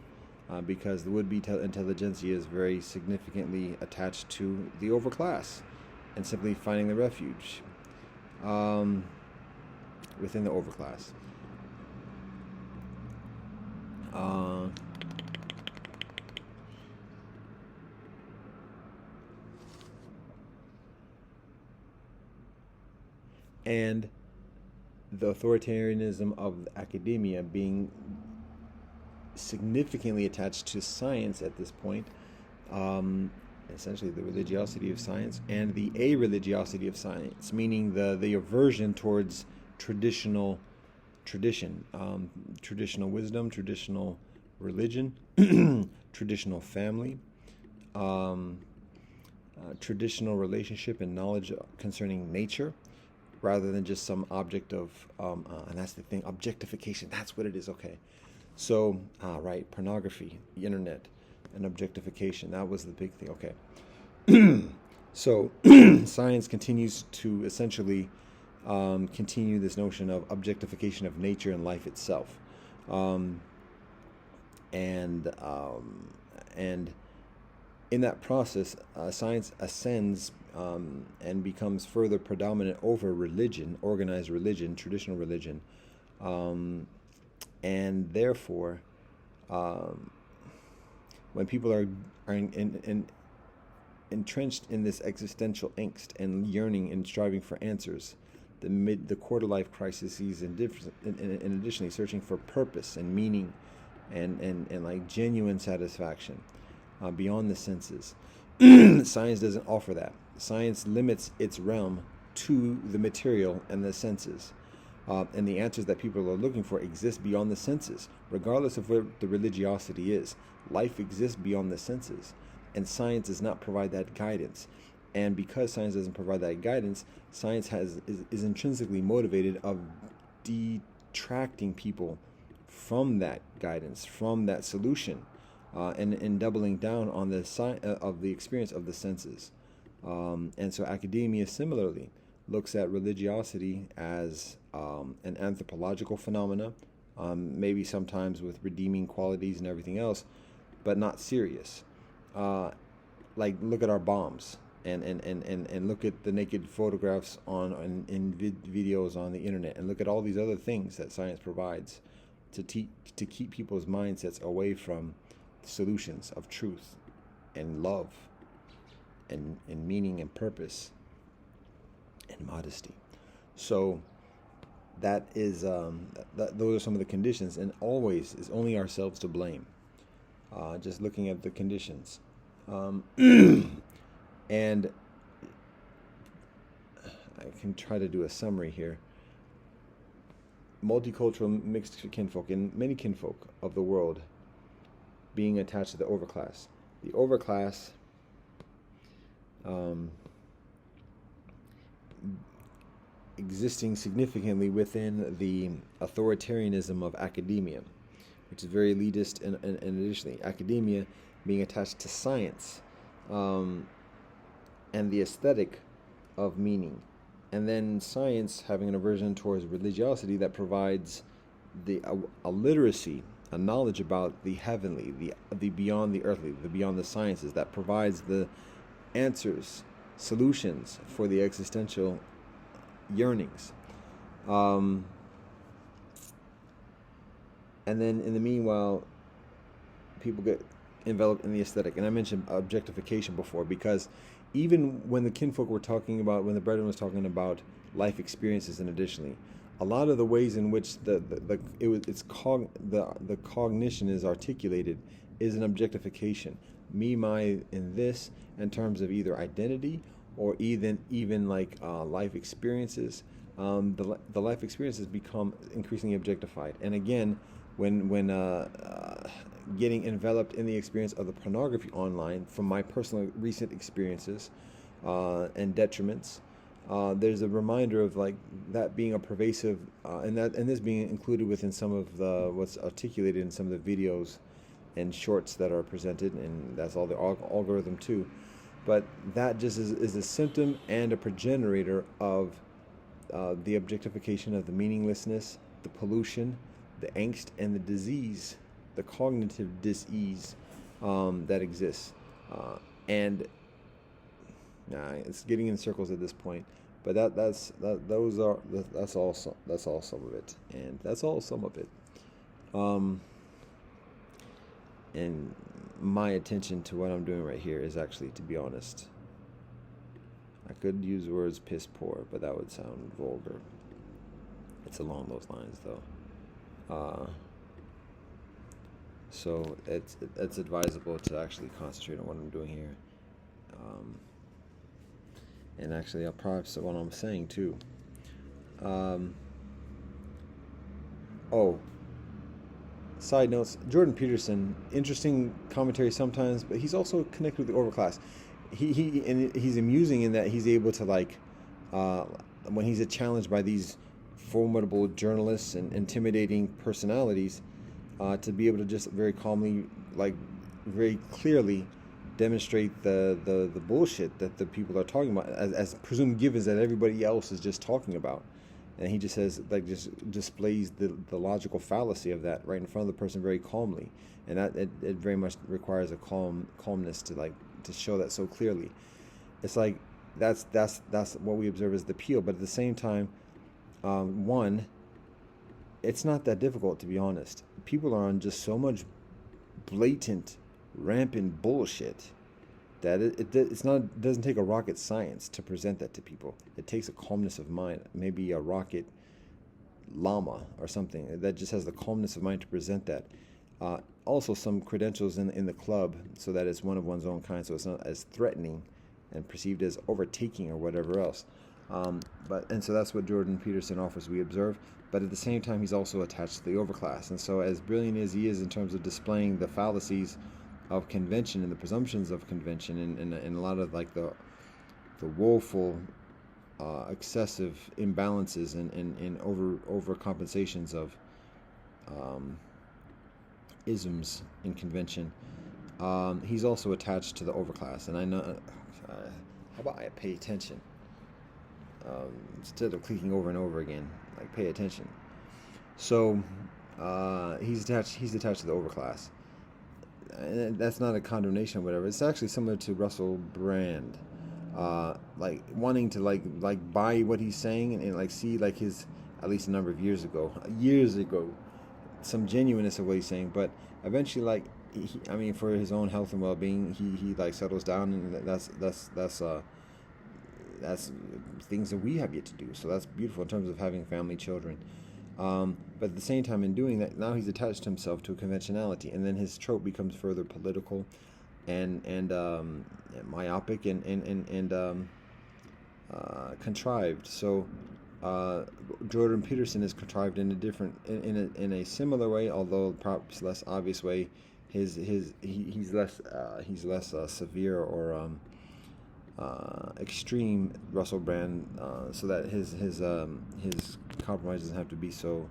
because the would-be intelligentsia is very significantly attached to the overclass and simply finding the refuge within the overclass. And the authoritarianism of academia being significantly attached to science at this point, essentially the religiosity of science and the a-religiosity of science, meaning the aversion towards traditional wisdom, traditional religion, traditional family, traditional relationship and knowledge concerning nature, rather than just some object of, and that's the thing, objectification. That's what it is. Okay. So, right, pornography, the internet, and objectification. That was the big thing. Okay. So, science continues to essentially continue this notion of objectification of nature and life itself. And in that process, science ascends and becomes further predominant over religion, organized religion, traditional religion, and therefore when people are entrenched in this existential angst and yearning and striving for answers, the quarter life crises, and additionally searching for purpose and meaning, and like genuine satisfaction beyond the senses. Science doesn't offer that. Science limits its realm to the material and the senses. And the answers that people are looking for exist beyond the senses, regardless of where the religiosity is. Life exists beyond the senses, and science does not provide that guidance. And because science doesn't provide that guidance, science is intrinsically motivated of detracting people from that guidance, from that solution, and doubling down on the of the experience of the senses. And so academia similarly looks at religiosity as an anthropological phenomena, maybe sometimes with redeeming qualities and everything else, but not serious. Like, look at our bombs, and look at the naked photographs in videos on the internet, and look at all these other things that science provides to keep people's mindsets away from solutions of truth and love and meaning and purpose and modesty. So that is those are some of the conditions, and always is only ourselves to blame. Just looking at the conditions, and I can try to do a summary here. Multicultural mixed kinfolk, and many kinfolk of the world being attached to the overclass. The overclass existing significantly within the authoritarianism of academia, which is very elitist, and additionally academia being attached to science, and the aesthetic of meaning, and then science having an aversion towards religiosity that provides a literacy, a knowledge about the heavenly, the beyond the earthly, the beyond the sciences, that provides the answers, solutions for the existential yearnings. And then in the meanwhile, people get enveloped in the aesthetic. And I mentioned objectification before, because even when the kinfolk were talking about, when the brethren was talking about life experiences, and additionally, a lot of the ways in which the cognition is articulated is an objectification. Me, my, in this, in terms of either identity or even like life experiences. The life experiences become increasingly objectified. And again, when getting enveloped in the experience of the pornography online, from my personal recent experiences and detriments, there's a reminder of like that being a pervasive, and this being included within some of the what's articulated in some of the videos and shorts that are presented, and that's all the algorithm too. But that just is a symptom and a progenitor of the objectification of the meaninglessness, the pollution, the angst, and the disease, the cognitive dis-ease that exists. And it's getting in circles at this point. But that's all some of it, and that's all some of it. And my attention to what I'm doing right here is actually, to be honest, I could use words piss poor, but that would sound vulgar. It's along those lines, though. So it's advisable to actually concentrate on what I'm doing here. And actually, I'll probably say what I'm saying too. Side notes: Jordan Peterson, interesting commentary sometimes, but he's also connected with the overclass. He's amusing in that he's able to, like, when he's challenged by these formidable journalists and intimidating personalities, to be able to just very calmly, like very clearly, demonstrate the bullshit that the people are talking about, as presumed givens that everybody else is just talking about. And he just says, like, just displays the logical fallacy of that right in front of the person very calmly. And that it very much requires a calmness to show that so clearly. It's like that's what we observe as the appeal. But at the same time, one, it's not that difficult, to be honest. People are on just so much blatant rampant bullshit that it doesn't take a rocket science to present that to people. It takes a calmness of mind, maybe a rocket llama or something that just has the calmness of mind to present that. Also, some credentials in the club so that it's one of one's own kind, so it's not as threatening and perceived as overtaking or whatever else. So that's what Jordan Peterson offers, we observe. But at the same time, he's also attached to the overclass. And so as brilliant as he is in terms of displaying the fallacies of convention and the presumptions of convention and a lot of like the woeful excessive imbalances and overcompensations of isms in convention, he's also attached to the overclass. And I know, how about I pay attention instead of clicking over and over again, like pay attention. So he's attached to the overclass, and that's not a condemnation or whatever. It's actually similar to Russell Brand, like wanting to like buy what he's saying and like see like his, at least a number of years ago, some genuineness of what he's saying, but eventually like for his own health and well-being, he like settles down, and that's things that we have yet to do. So that's beautiful in terms of having family, children. But at the same time, in doing that, now he's attached himself to a conventionality, and then his trope becomes further political and myopic and contrived. So Jordan Peterson is contrived in a similar way, although perhaps less obvious way. He's less severe or extreme Russell Brand, so that his compromise doesn't have to be so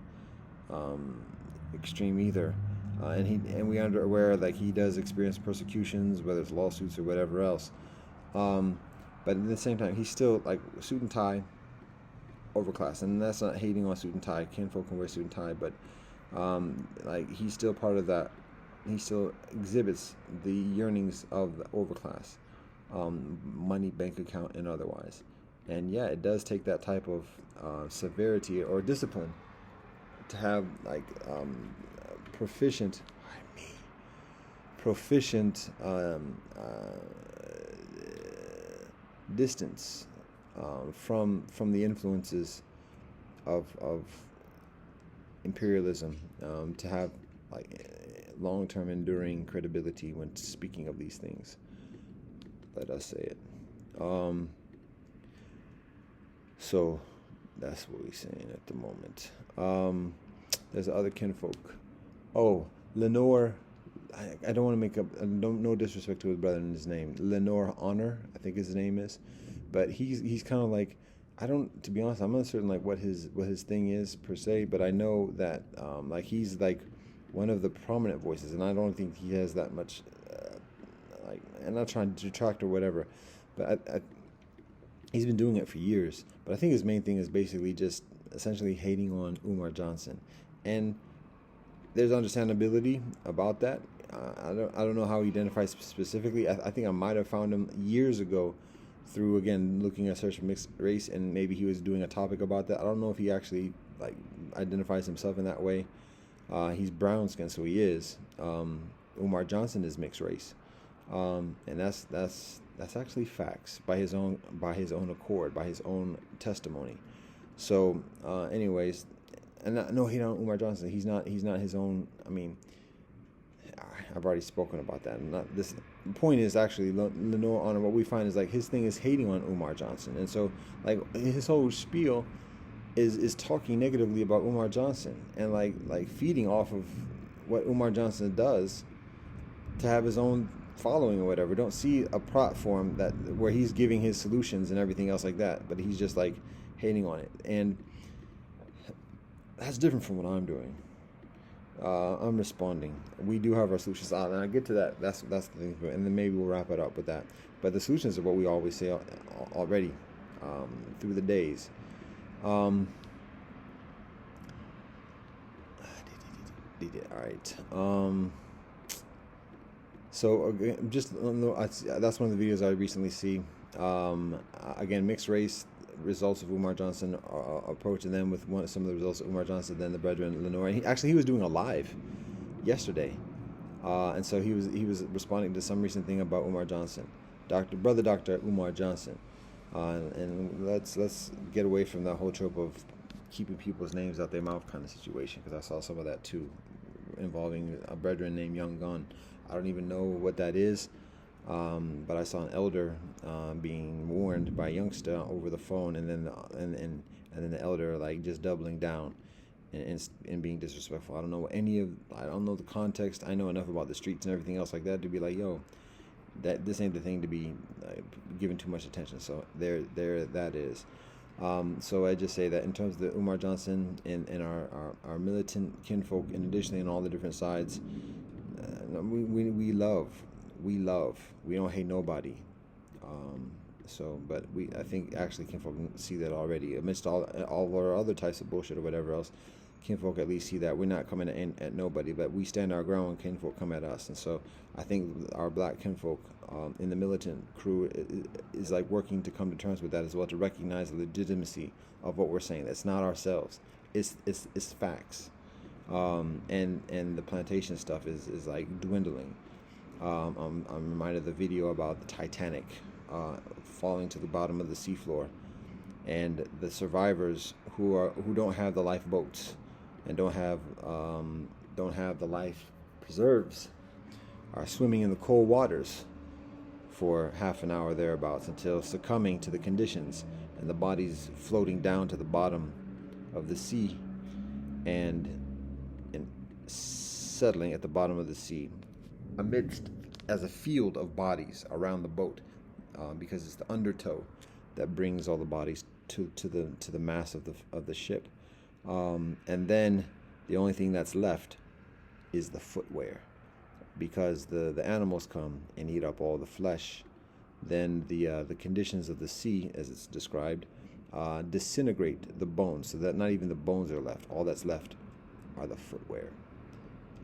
extreme either. And we are aware like he does experience persecutions, whether it's lawsuits or whatever else. But at the same time, he's still like suit and tie, overclass, and that's not hating on suit and tie. Kinfolk can wear suit and tie, but like he's still part of that. He still exhibits the yearnings of the overclass, money, bank account, and otherwise. And yeah, it does take that type of severity or discipline to have like proficient distance from the influences of imperialism, to have like long-term enduring credibility when speaking of these things. Let us say it. So that's what we're saying at the moment. There's other kinfolk. Oh, Lenore. I don't want to make up. No disrespect to his brother and his name. Lenore Honor, I think his name is. But he's kind of like, to be honest, I'm uncertain like what his thing is per se. But I know that like he's like one of the prominent voices, and I don't think he has that much. Like, I'm not trying to detract or whatever, but he's been doing it for years. But I think his main thing is basically just essentially hating on Umar Johnson, and there's understandability about that. I don't know how he identifies specifically. I think I might have found him years ago through, again, looking at Search for Mixed Race, and maybe he was doing a topic about that. I don't know if he actually like identifies himself in that way. He's brown skinned, so he is. Umar Johnson is mixed race, and that's actually facts by his own accord, by his own testimony. So, anyways, and no hate on Umar Johnson. He's not his own. I mean, I've already spoken about that. The point is actually Lenore Honor. What we find is like his thing is hating on Umar Johnson, and so like his whole spiel is talking negatively about Umar Johnson, and like feeding off of what Umar Johnson does to have his own following or whatever. Don't see a platform where he's giving his solutions and everything else like that, but he's just like hating on it, and that's different from what I'm doing. I'm responding. We do have our solutions out, and I get to that. That's the thing, and then maybe we'll wrap it up with that. But the solutions are what we always say already through the days. All right. So again, that's one of the videos I recently see. Again, mixed race results of Umar Johnson, approaching them with some of the results of Umar Johnson, then the brethren Lenore. And he was doing a live yesterday And so he was responding to some recent thing about Umar Johnson, Dr. Umar Johnson, and let's get away from that whole trope of keeping people's names out their mouth kind of situation, because I saw some of that too, involving a brethren named Young Gun. I don't even know what that is, but I saw an elder being warned by a youngster over the phone, and then the elder like just doubling down and being disrespectful. I don't know the context. I know enough about the streets and everything else like that to be like, yo, this ain't the thing to be giving too much attention. So there that is. So I just say that in terms of the Umar Johnson and our militant kinfolk, and additionally on all the different sides, we love. We don't hate nobody. But I think actually kinfolk see that already amidst all of our other types of bullshit or whatever else. Kinfolk at least see that we're not coming in at nobody, but we stand our ground when kinfolk come at us. And so I think our black kinfolk in the militant crew is like working to come to terms with that as well, to recognize the legitimacy of what we're saying. That's not ourselves. It's facts. And the plantation stuff is like dwindling. I'm reminded of the video about the Titanic falling to the bottom of the seafloor, and the survivors who don't have the lifeboats and don't have the life preserves are swimming in the cold waters for half an hour thereabouts, until succumbing to the conditions and the bodies floating down to the bottom of the sea and settling at the bottom of the sea amidst as a field of bodies around the boat, because it's the undertow that brings all the bodies to the mass of the ship, and then the only thing that's left is the footwear, because the animals come and eat up all the flesh. Then the conditions of the sea, as it's described, disintegrate the bones, so that not even the bones are left. All that's left are the footwear.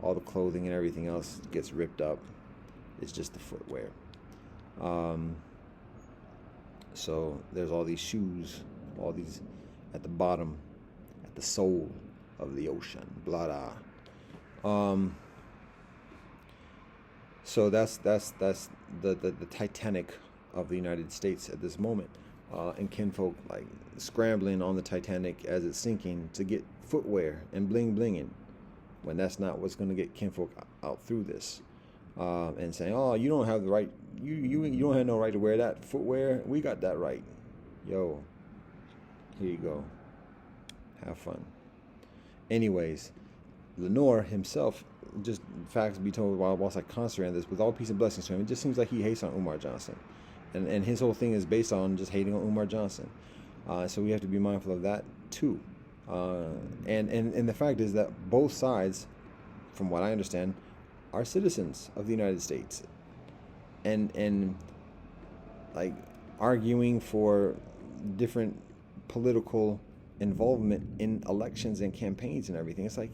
All the clothing and everything else gets ripped up. It's just the footwear. So there's all these shoes, all these at the bottom, at the soul of the ocean. Blah blah. So that's the Titanic of the United States at this moment, and kinfolk like scrambling on the Titanic as it's sinking to get footwear and blinging, when that's not what's going to get kinfolk out through this. And saying, oh, you don't have the right, you don't have no right to wear that footwear. We got that right. Yo, here you go. Have fun. Anyways, Lenore himself, just facts be told whilst I concentrate on this, with all peace and blessings to him, it just seems like he hates on Umar Johnson. And his whole thing is based on just hating on Umar Johnson. So we have to be mindful of that too. And the fact is that both sides, from what I understand, are citizens of the United States, and like arguing for different political involvement in elections and campaigns and everything. It's like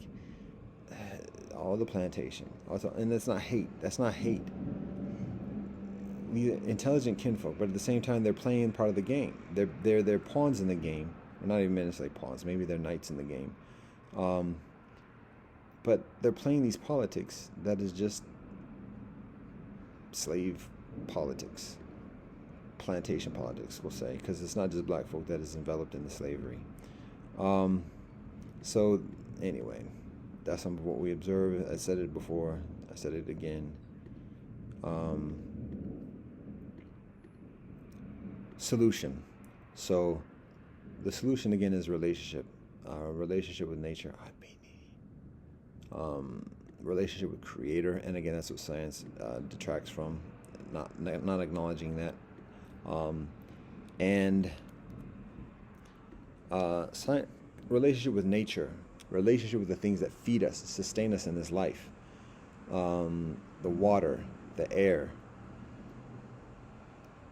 all the plantation, and that's not hate. That's not hate. These intelligent kinfolk, but at the same time, they're playing part of the game. They're pawns in the game. Or not even meant to say pawns. Maybe they're knights in the game. But they're playing these politics that is just slave politics, plantation politics, we'll say, because it's not just black folk that is enveloped in the slavery. So anyway, that's some of what we observe. I said it before. I said it again. Solution. So the solution again is relationship with nature. Relationship with Creator, and again, that's what science detracts from, not acknowledging that, and relationship with nature, relationship with the things that feed us, sustain us in this life, the water, the air,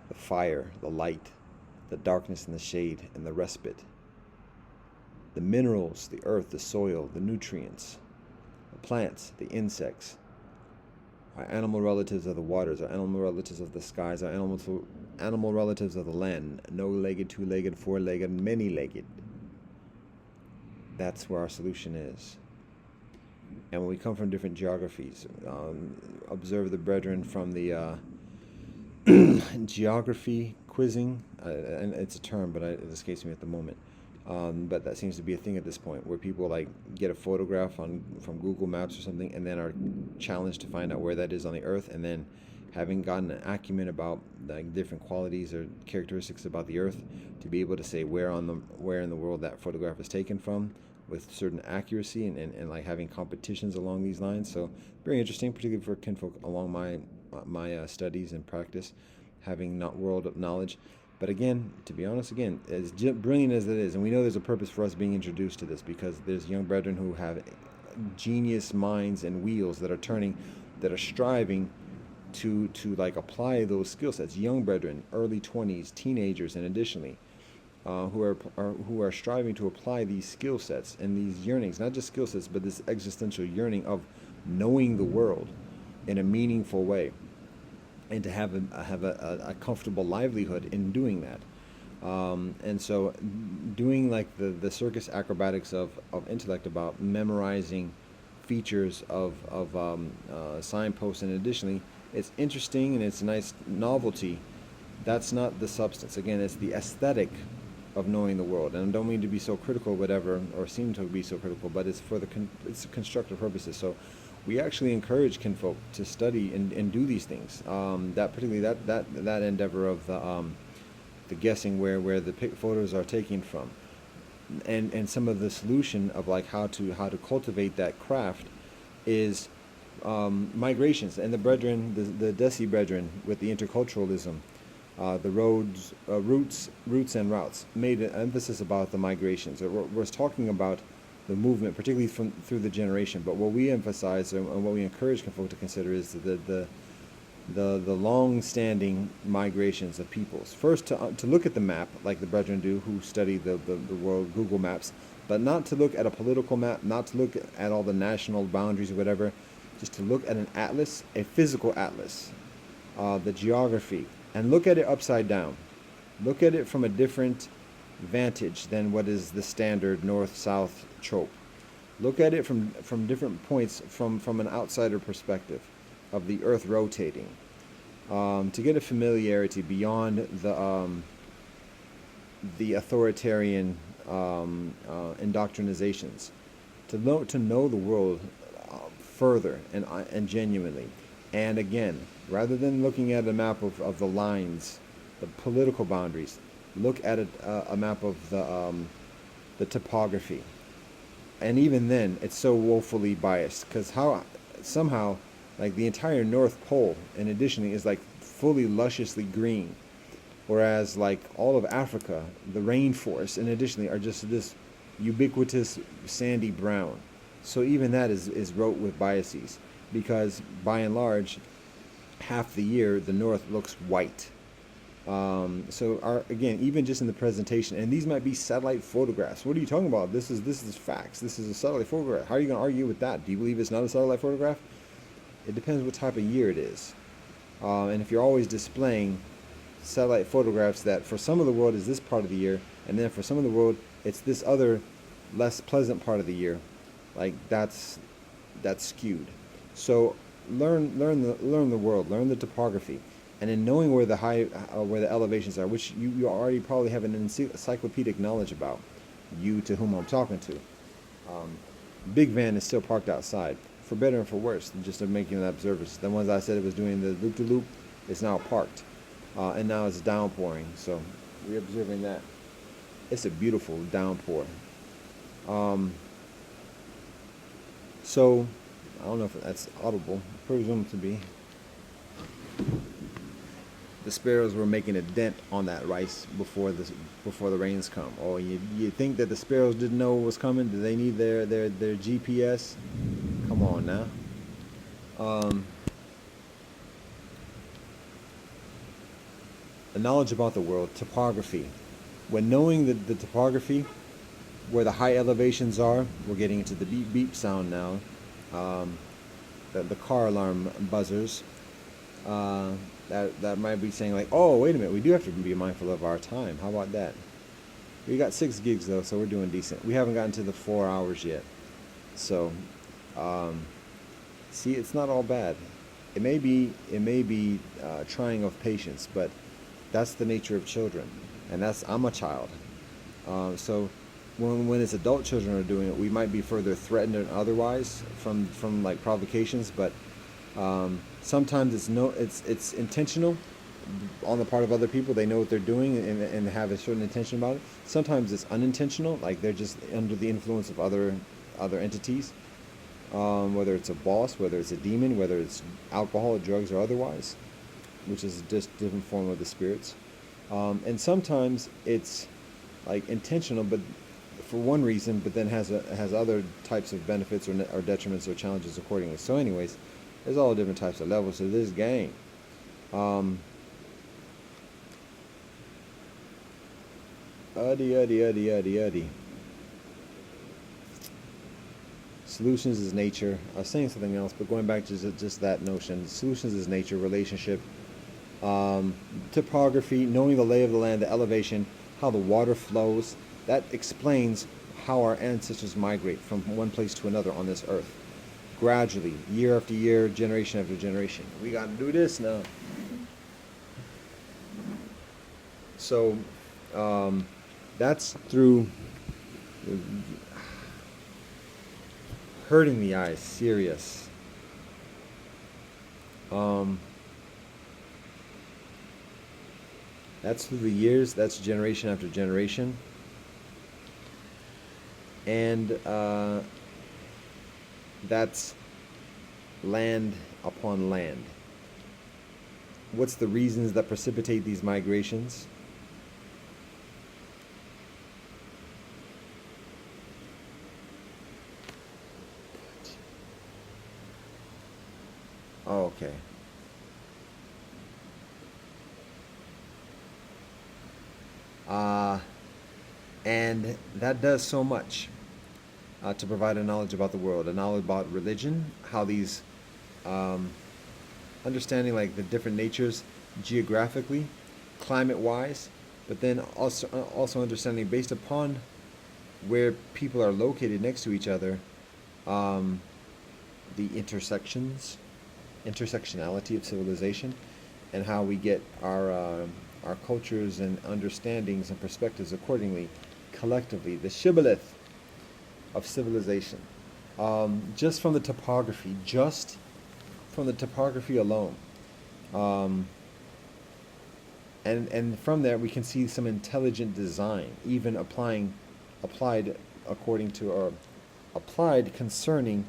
the fire, the light, the darkness and the shade and the respite, the minerals, the earth, the soil, the nutrients, plants, the insects, our animal relatives of the waters, our animal relatives of the skies, our animal relatives of the land, no-legged, two-legged, four-legged, many-legged. That's where our solution is. And when we come from different geographies, observe the brethren from the geography quizzing, and it's a term, but it escapes me at the moment. But that seems to be a thing at this point, where people like get a photograph from Google Maps or something, and then are challenged to find out where that is on the Earth, and then having gotten an acumen about like different qualities or characteristics about the Earth, to be able to say where in the world that photograph is taken from with certain accuracy, and like having competitions along these lines. So very interesting, particularly for kinfolk along my studies and practice, having not world knowledge. But again, to be honest, again, as brilliant as it is, and we know there's a purpose for us being introduced to this, because there's young brethren who have genius minds and wheels that are turning, that are striving to like apply those skill sets. Young brethren, early 20s, teenagers, and additionally, who are striving to apply these skill sets and these yearnings, not just skill sets, but this existential yearning of knowing the world in a meaningful way, and to have a comfortable livelihood in doing that. And so doing like the circus acrobatics of intellect about memorizing features of signposts, and additionally, it's interesting and it's a nice novelty. That's not the substance. Again, it's the aesthetic of knowing the world. And I don't mean to be so critical, whatever, or seem to be so critical, but it's for it's constructive purposes. So we actually encourage kinfolk to study and do these things. That particularly that endeavor of the guessing where the photos are taken from, and some of the solution of like how to cultivate that craft is migrations. And the brethren, the Desi brethren, with the interculturalism, the roots and routes, made an emphasis about the migrations. We're talking about the movement, particularly through the generation. But what we emphasize and what we encourage folk to consider is the long-standing migrations of peoples. First, to look at the map, like the brethren do, who study the world Google Maps, but not to look at a political map, not to look at all the national boundaries or whatever, just to look at an atlas, a physical atlas, the geography, and look at it upside down. Look at it from a different vantage than what is the standard north-south trope. Look at it from different points, from an outsider perspective of the earth rotating, to get a familiarity beyond the authoritarian indoctrinizations, to know the world further and genuinely. And again, rather than looking at a map of the lines, the political boundaries, look at a map of the topography. And even then, it's so woefully biased, because somehow like the entire North Pole, in addition, is like fully lusciously green, whereas like all of Africa, the rainforests, in addition, are just this ubiquitous sandy brown. So even that is wrote with biases, because by and large, half the year the North looks white. So again, even just in the presentation, and these might be satellite photographs. What are you talking about? This is facts. This is a satellite photograph. How are you going to argue with that? Do you believe it's not a satellite photograph? It depends what type of year it is. And if you're always displaying satellite photographs that for some of the world is this part of the year, and then for some of the world it's this other less pleasant part of the year, like that's skewed. So learn the world, learn the topography, and in knowing where the elevations are, which you already probably have an encyclopedic knowledge about, you to whom I'm talking to. Big van is still parked outside, for better and for worse, just of making an observance. The ones I said it was doing the loop-to-loop, it's now parked, and now it's downpouring. So we're observing that. It's a beautiful downpour. So I don't know if that's audible. I presume to be. The sparrows were making a dent on that rice before the rains come. Oh, you think that the sparrows didn't know what was coming? Do they need their GPS? Come on now. The knowledge about the world, topography. When knowing the topography, where the high elevations are, we're getting into the beep beep sound now. The car alarm buzzers. That might be saying like, oh, wait a minute, we do have to be mindful of our time. How about that? We got 6 gigs though, so we're doing decent. We haven't gotten to the 4 hours yet. So Um, See, it's not all bad. It may be trying of patience, but that's the nature of children, and that's I'm a child. So when it's adult children are doing it, we might be further threatened than otherwise from like provocations, but sometimes it's intentional on the part of other people. They know what they're doing and have a certain intention about it. Sometimes it's unintentional, like they're just under the influence of other entities, whether it's a boss, whether it's a demon, whether it's alcohol, drugs, or otherwise, which is just a different form of the spirits. And sometimes it's like intentional, but for one reason, but then has other types of benefits or detriments or challenges accordingly. So, anyways, there's all different types of levels to this game. Um, uddy. Solutions is nature. I was saying something else, but going back to just that notion. Solutions is nature, relationship, topography, knowing the lay of the land, the elevation, how the water flows. That explains how our ancestors migrate from one place to another on this earth. Gradually, year after year, generation after generation. We got to do this now. So, that's through hurting the eyes, serious. Um, that's through the years, that's generation after generation. And that's land upon land. What's the reasons that precipitate these migrations? Oh, okay. Uh, and that does so much to provide a knowledge about the world, a knowledge about religion, how these um, understanding like the different natures geographically, climate-wise, but then also understanding based upon where people are located next to each other, um, the intersectionality of civilization, and how we get our cultures and understandings and perspectives accordingly, collectively. The shibboleth of civilization, just from the topography, just from the topography alone. Um, and from there we can see some intelligent design, even applied according to or applied concerning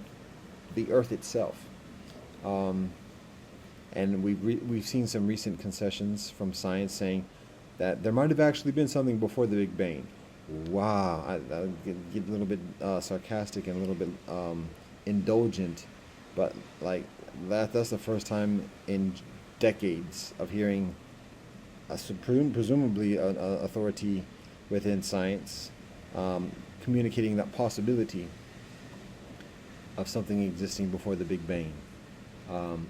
the earth itself. Um, and we've seen some recent concessions from science saying that there might have actually been something before the Big Bang. Wow, I get a little bit sarcastic and a little bit indulgent, but like that's the first time in decades of hearing presumably an authority within science communicating that possibility of something existing before the Big Bang.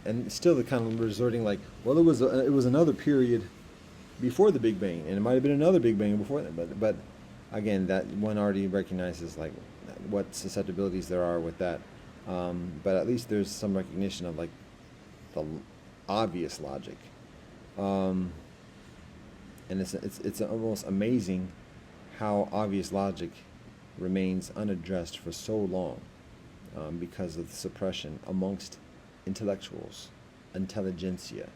And still, the kind of resorting like, well, it was another period before the Big Bang, and it might have been another Big Bang before that. But again, that one already recognizes like what susceptibilities there are with that. But at least there's some recognition of like the obvious logic, and it's almost amazing how obvious logic remains unaddressed for so long, because of the suppression amongst intellectuals, intelligentsia,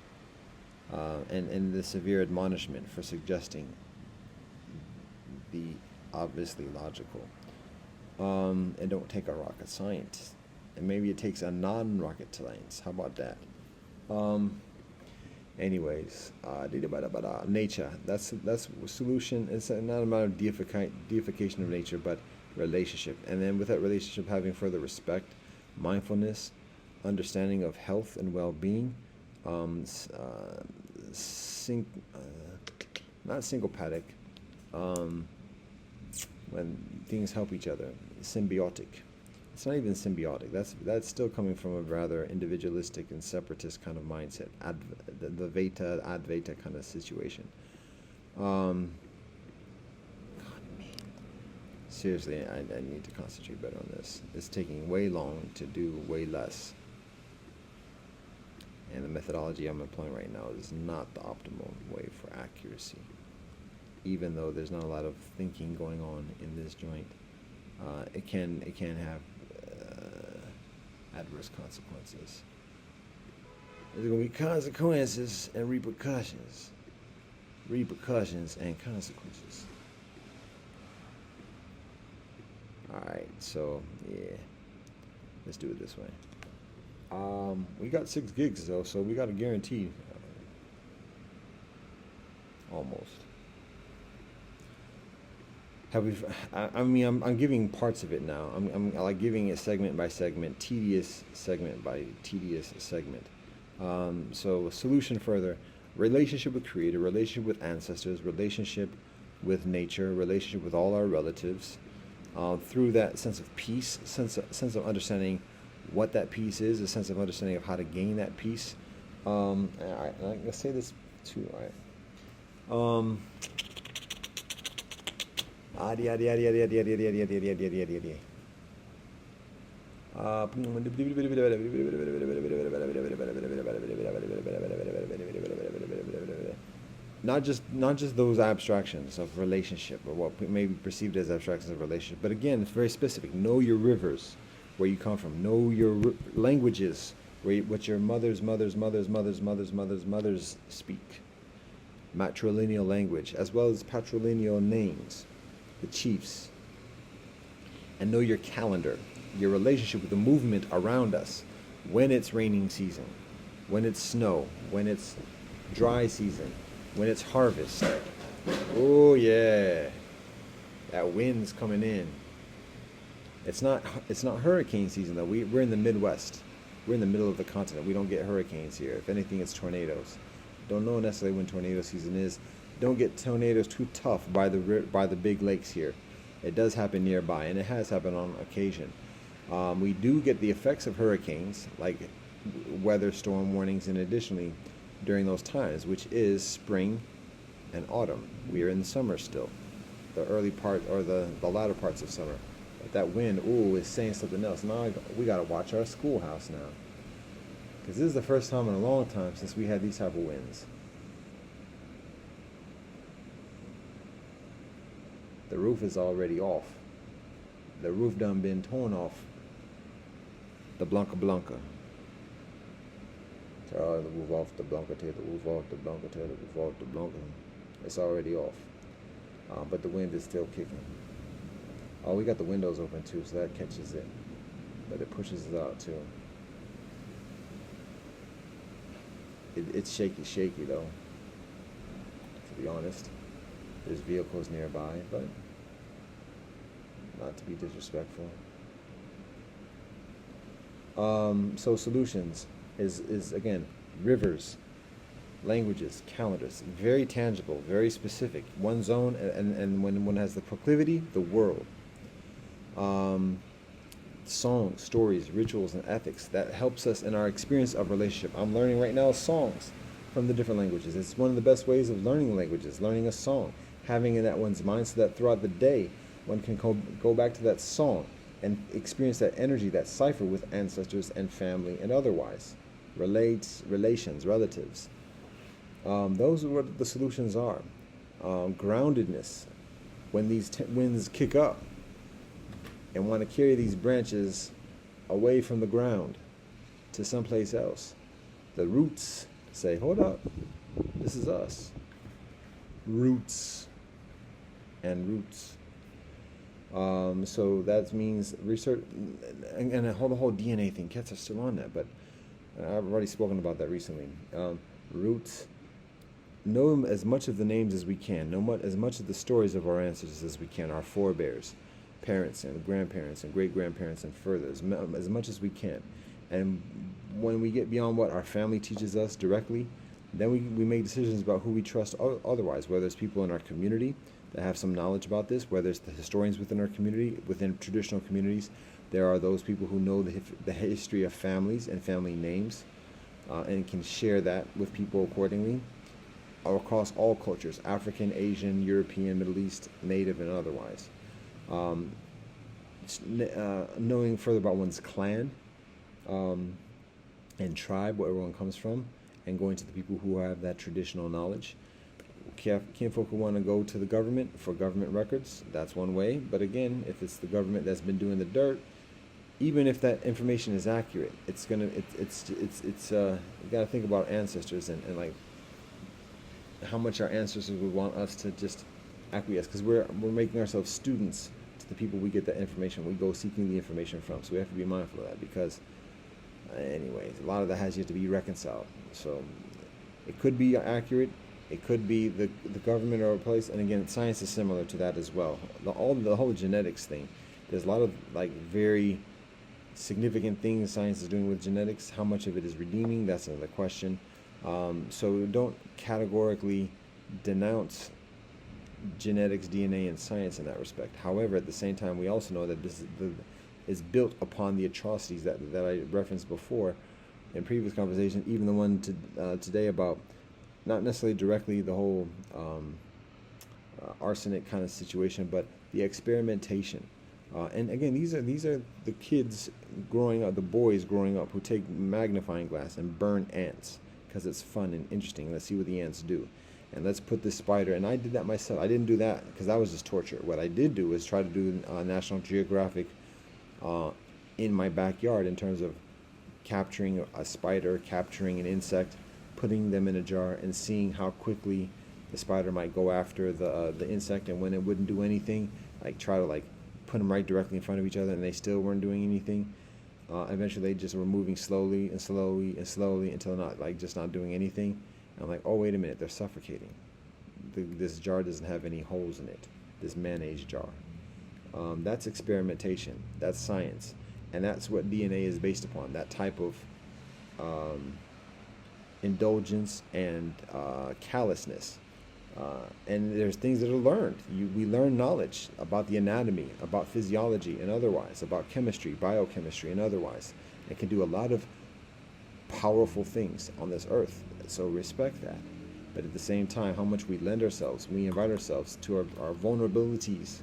and the severe admonishment for suggesting the obviously logical. And don't take a rocket scientist. And maybe it takes a non-rocket science. How about that? Anyways, nature. That's solution. It's not a matter of deification of nature, but relationship. And then with that relationship, having further respect, mindfulness, understanding of health and well-being, not syncopathic, when things help each other, symbiotic. It's not even symbiotic. That's still coming from a rather individualistic and separatist kind of mindset, the Veta Advaita kind of situation. God, man, seriously, I need to concentrate better on this. It's taking way long to do way less. And the methodology I'm employing right now is not the optimal way for accuracy. Even though there's not a lot of thinking going on in this joint, it can have adverse consequences. There's going to be consequences and repercussions. Repercussions and consequences. Alright, so yeah. Let's do it this way. We got 6 gigs though, so we got a guarantee. Almost. I'm giving parts of it now. I'm like giving it segment by segment, tedious segment by tedious segment. So solution further: relationship with Creator, relationship with ancestors, relationship with nature, relationship with all our relatives. Through that sense of peace, sense of understanding what that peace is, a sense of understanding of how to gain that peace. All right, let's say this too. All right. Not just those abstractions of relationship or what may be perceived as abstractions of relationship, but again, it's very specific. Know your rivers, where you come from. Know your languages, what your mothers speak. Matrilineal language, as well as patrilineal names, the chiefs. And know your calendar, your relationship with the movement around us, when it's raining season, when it's snow, when it's dry season, when it's harvest. Oh yeah, that wind's coming in. It's not hurricane season though. We're in the Midwest. We're in the middle of the continent. We don't get hurricanes here. If anything, it's tornadoes. Don't know necessarily when tornado season is. Don't get tornadoes too tough by the big lakes here. It does happen nearby, and it has happened on occasion. We do get the effects of hurricanes, like weather storm warnings, and additionally during those times, which is spring and autumn. We are in summer still, the early part or the latter parts of summer. But that wind, ooh, is saying something else. Now we got to watch our schoolhouse now, because this is the first time in a long time since we had these type of winds. The roof is already off. The roof done been torn off. The Blanca Blanca. Tear the roof off the Blanca, tear the roof off the Blanca, tear the roof off the Blanca. It's already off. But the wind is still kicking. Oh, we got the windows open too, so that catches it. But it pushes it out too. It's shaky though, to be honest. There's vehicles nearby, but not to be disrespectful. So solutions is again, rivers, languages, calendars, very tangible, very specific. One zone, and when one has the proclivity, the world. Songs, stories, rituals, and ethics that helps us in our experience of relationship. I'm learning right now songs from the different languages. It's one of the best ways of learning languages, learning a song, having it at one's mind so that throughout the day one can go back to that song and experience that energy, that cipher with ancestors and family and otherwise. Relations, relatives. Those are what the solutions are. Groundedness. When these winds kick up and want to carry these branches away from the ground to someplace else, the roots say, hold up, this is us. Roots and roots. So that means research, and the whole DNA thing. Cats are still on that, but I've already spoken about that recently. Roots. Know as much of the names as we can. Know as much of the stories of our ancestors as we can. Our forebears, parents and grandparents and great-grandparents and further, as much as we can. And when we get beyond what our family teaches us directly, then we make decisions about who we trust otherwise, whether it's people in our community that have some knowledge about this, whether it's the historians within our community, within traditional communities. There are those people who know the history of families and family names and can share that with people accordingly across all cultures, African, Asian, European, Middle East, Native, and otherwise. Um, Knowing further about one's clan, um, and tribe, where everyone comes from, and going to the people who have that traditional knowledge. Kinfolk who want to go to the government for government records, that's one way. But again, if it's the government that's been doing the dirt, even if that information is accurate, it's gonna you gotta think about ancestors, and like how much our ancestors would want us to just acquiesce, because we're making ourselves students to the people we get that information, we go seeking the information from. So we have to be mindful of that, because anyways, a lot of that has yet to be reconciled. So it could be accurate, it could be the government or a place, and again, science is similar to that as well. The whole genetics thing, there's a lot of like very significant things science is doing with genetics. How much of it is redeeming? That's another question. So don't categorically denounce genetics, DNA, and science in that respect. However, at the same time, we also know that this is built upon the atrocities that I referenced before in previous conversations, even the one today about not necessarily directly the whole arsenic kind of situation, but the experimentation. And again, these are the kids growing up, the boys growing up, who take magnifying glass and burn ants because it's fun and interesting. Let's see what the ants do, and let's put this spider. And I did that myself. I didn't do that because that was just torture. What I did do is try to do National Geographic in my backyard, in terms of capturing a spider, capturing an insect, putting them in a jar, and seeing how quickly the spider might go after the insect, and when it wouldn't do anything, like try to like put them right directly in front of each other, and they still weren't doing anything. Eventually, they just were moving slowly and slowly and slowly until not doing anything. And I'm like, oh wait a minute, they're suffocating. This jar doesn't have any holes in it. This mayonnaise jar. That's experimentation. That's science, and that's what DNA is based upon. That type of indulgence and callousness. And there's things that are learned. We learn knowledge about the anatomy, about physiology and otherwise, about chemistry, biochemistry and otherwise. It can do a lot of powerful things on this earth. So respect that. But at the same time, how much we lend ourselves, we invite ourselves to our vulnerabilities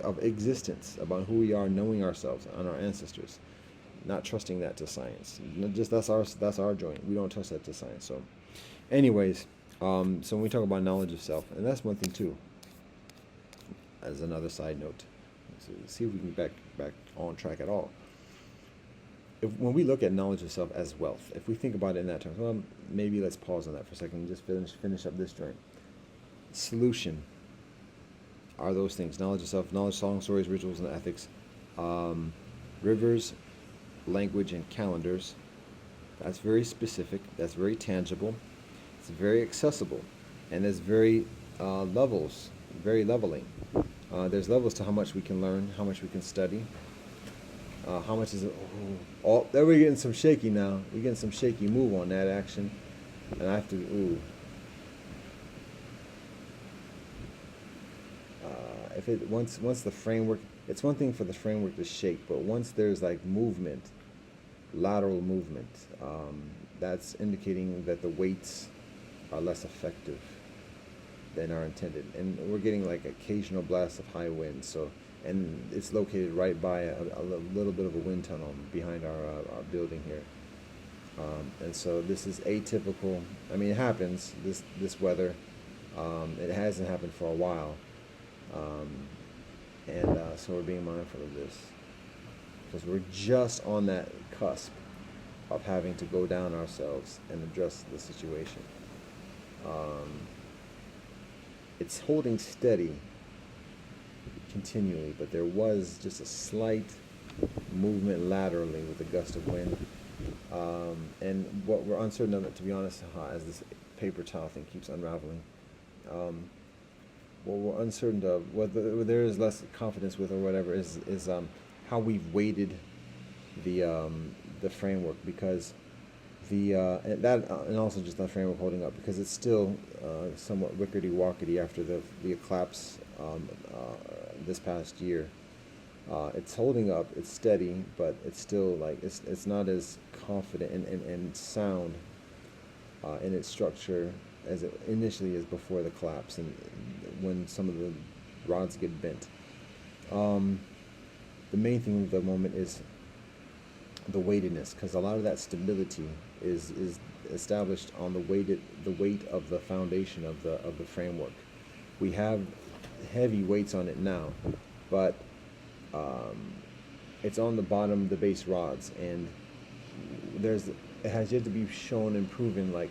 of existence, about who we are, knowing ourselves and our ancestors, not trusting that to science. Just that's our joint. We don't trust that to science. So anyways, so when we talk about knowledge of self, and that's one thing too, as another side note, so see if we can get back on track at all. When we look at knowledge of self as wealth, if we think about it in that terms, well, maybe let's pause on that for a second and just finish up this joint. Solution are those things: knowledge of self, knowledge, songs, stories, rituals, and ethics, rivers, language, and calendars. That's very specific. That's very tangible. It's very accessible, and there's very levels, very leveling. There's levels to how much we can learn, how much we can study. How much is it? Oh, there we're getting some shaky now. We're getting some shaky move on that action, and I have to. If it once the framework, it's one thing for the framework to shake, but once there's like movement, lateral movement, that's indicating that the weights are less effective than are intended, and we're getting like occasional blasts of high winds. So, and it's located right by a little bit of a wind tunnel behind our building here, and so this is atypical. I mean, it happens. This weather, it hasn't happened for a while, and so we're being mindful of this, because we're just on that cusp of having to go down ourselves and address the situation. It's holding steady continually, but there was just a slight movement laterally with a gust of wind. And what we're uncertain of, to be honest, as this paper towel thing keeps unraveling, what we're uncertain of, whether there is less confidence with or whatever, is how we've weighted the framework, because and also just that framework holding up, because it's still somewhat rickety-wockety after the collapse this past year. It's holding up, it's steady, but it's still like it's not as confident and sound in its structure as it initially is before the collapse, and when some of the rods get bent. Um, the main thing at the moment is the weightedness, because a lot of that stability is established on the weight of the foundation of the framework. We have heavy weights on it now, but um, it's on the bottom, the base rods, and it has yet to be shown and proven like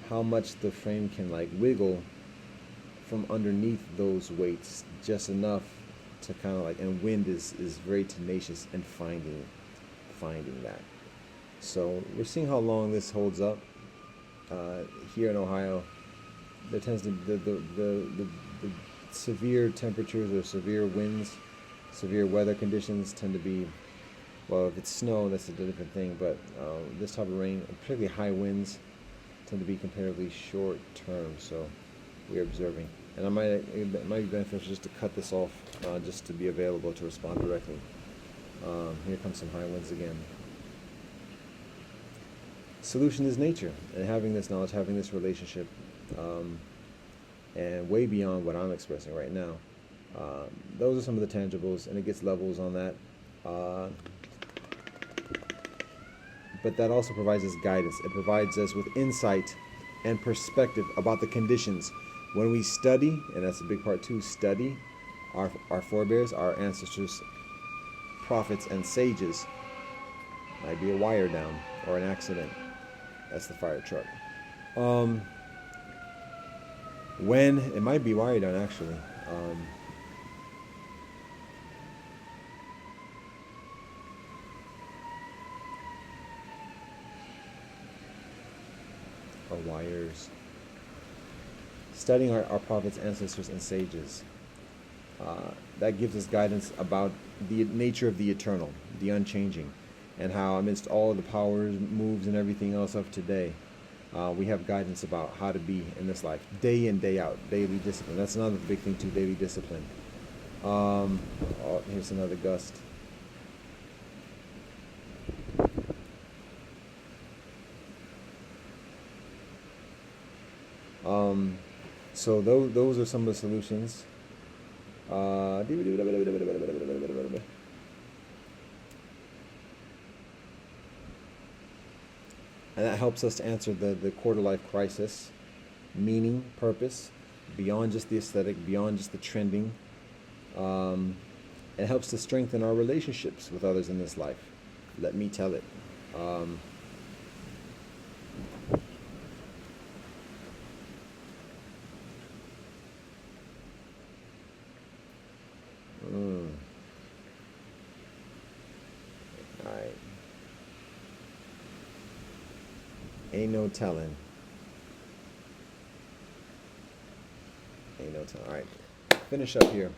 how much the frame can like wiggle from underneath those weights just enough to kind of like, and wind is very tenacious in finding that. So we're seeing how long this holds up. Here in Ohio, there tends to the severe temperatures or severe winds, severe weather conditions tend to be, well, if it's snow, that's a different thing, but this type of rain, particularly high winds, tend to be comparatively short term, so we're observing. And it might be beneficial just to cut this off, just to be available to respond directly. Here comes some high winds again. Solution is nature, and having this knowledge, having this relationship, and way beyond what I'm expressing right now. Those are some of the tangibles, and it gets levels on that. But that also provides us guidance. It provides us with insight and perspective about the conditions. When we study, and that's a big part too, study our forebears, our ancestors, prophets, and sages. Might be a wire down or an accident. That's the fire truck. When it might be wire down actually. Or wires. Studying our prophets, ancestors, and sages. That gives us guidance about the nature of the eternal, the unchanging, and how amidst all the powers, moves, and everything else of today, we have guidance about how to be in this life, day in, day out, daily discipline. That's another big thing too, daily discipline. Here's another gust. So those are some of the solutions. And that helps us to answer the quarter life crisis, meaning, purpose, beyond just the aesthetic, beyond just the trending. It helps to strengthen our relationships with others in this life. Let me tell it. Alright. Ain't no telling. Ain't no telling. Alright. Finish up here.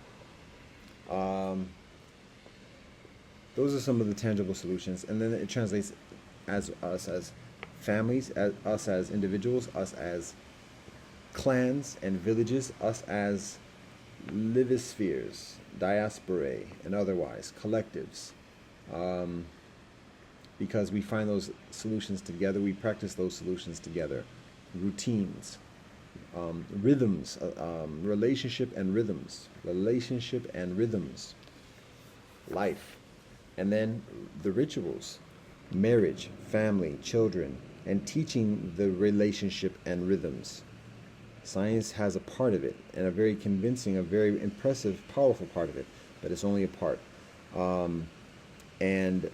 Those are some of the tangible solutions, and then it translates as us as families, as us as individuals, us as clans and villages, us as livospheres, diasporae, and otherwise, collectives. Because we find those solutions together, we practice those solutions together. Routines, rhythms, relationship and rhythms, life. And then the rituals, marriage, family, children, and teaching the relationship and rhythms. Science has a part of it, and a very convincing, a very impressive, powerful part of it, but it's only a part. It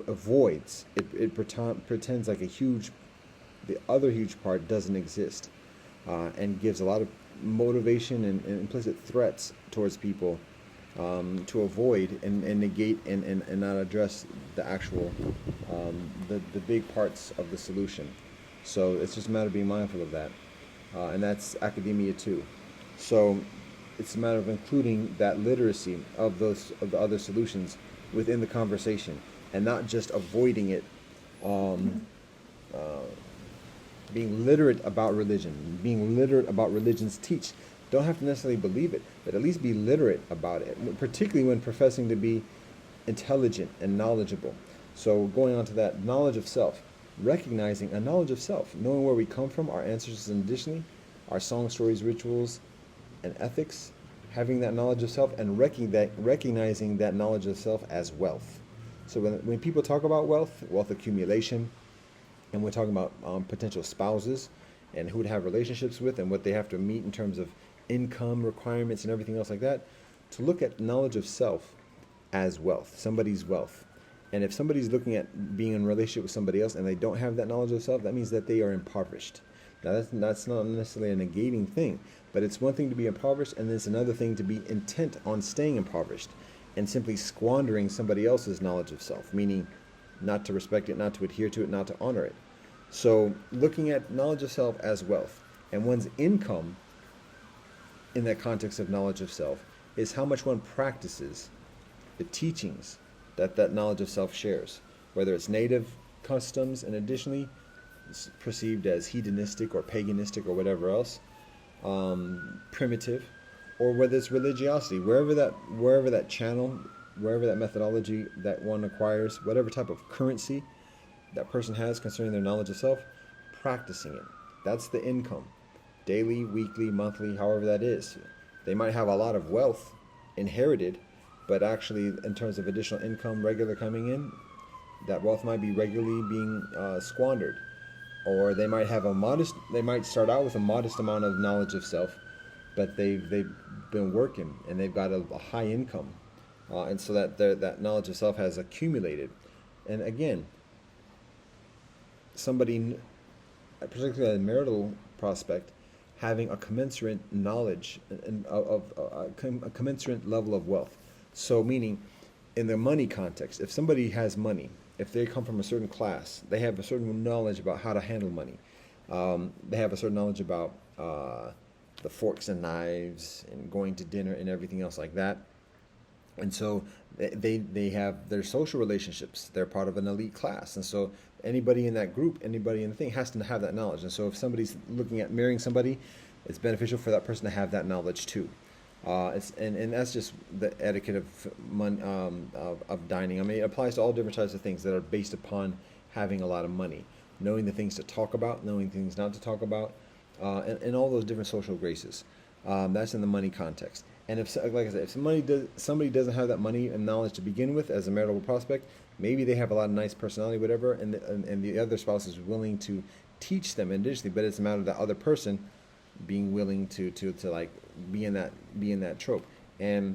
avoids, it pretends like the other huge part doesn't exist, and gives a lot of motivation and implicit threats towards people to avoid and negate and not address the actual, the big parts of the solution. So it's just a matter of being mindful of that, and that's academia too. So it's a matter of including that literacy of the other solutions within the conversation, and not just avoiding it. Being literate about religion, being literate about religion's teach. Don't have to necessarily believe it, but at least be literate about it, particularly when professing to be intelligent and knowledgeable. So going on to that, knowledge of self, recognizing a knowledge of self, knowing where we come from, our ancestors, and additionally, our song, stories, rituals, and ethics having that knowledge of self and recognizing that knowledge of self as wealth. So when people talk about wealth accumulation, and we're talking about potential spouses and who to have relationships with and what they have to meet in terms of income requirements and everything else like that, to look at knowledge of self as wealth, somebody's wealth. And if somebody's looking at being in a relationship with somebody else and they don't have that knowledge of self, that means that they are impoverished. Now, that's not necessarily a negating thing, but it's one thing to be impoverished, and it's another thing to be intent on staying impoverished and simply squandering somebody else's knowledge of self, meaning not to respect it, not to adhere to it, not to honor it. So looking at knowledge of self as wealth, and one's income in that context of knowledge of self is how much one practices the teachings that knowledge of self shares, whether it's native customs and additionally it's perceived as hedonistic or paganistic or whatever else, primitive, or whether it's religiosity, wherever that channel, wherever that methodology that one acquires, whatever type of currency that person has concerning their knowledge of self, practicing it. That's the income. Daily, weekly, monthly, however that is. They might have a lot of wealth inherited, but actually in terms of additional income regular coming in, that wealth might be regularly being squandered. Or they might start out with a modest amount of knowledge of self, but they've been working and they've got a high income. And so that knowledge of self has accumulated. And again, somebody, particularly a marital prospect, having a commensurate knowledge and of a commensurate level of wealth. So meaning, in the money context, if somebody has money, if they come from a certain class, they have a certain knowledge about how to handle money. They have a certain knowledge about the forks and knives and going to dinner and everything else like that. And so they have their social relationships. They're part of an elite class. And so anybody in that group, anybody in the thing has to have that knowledge. And so if somebody's looking at marrying somebody, it's beneficial for that person to have that knowledge too. And that's just the etiquette of dining. I mean, it applies to all different types of things that are based upon having a lot of money, knowing the things to talk about, knowing things not to talk about, and all those different social graces. That's in the money context. And if, like I said, if somebody doesn't have that money and knowledge to begin with as a marital prospect, maybe they have a lot of nice personality, whatever, and the other spouse is willing to teach them additionally, but it's a matter of that other person being willing to like be in that trope. And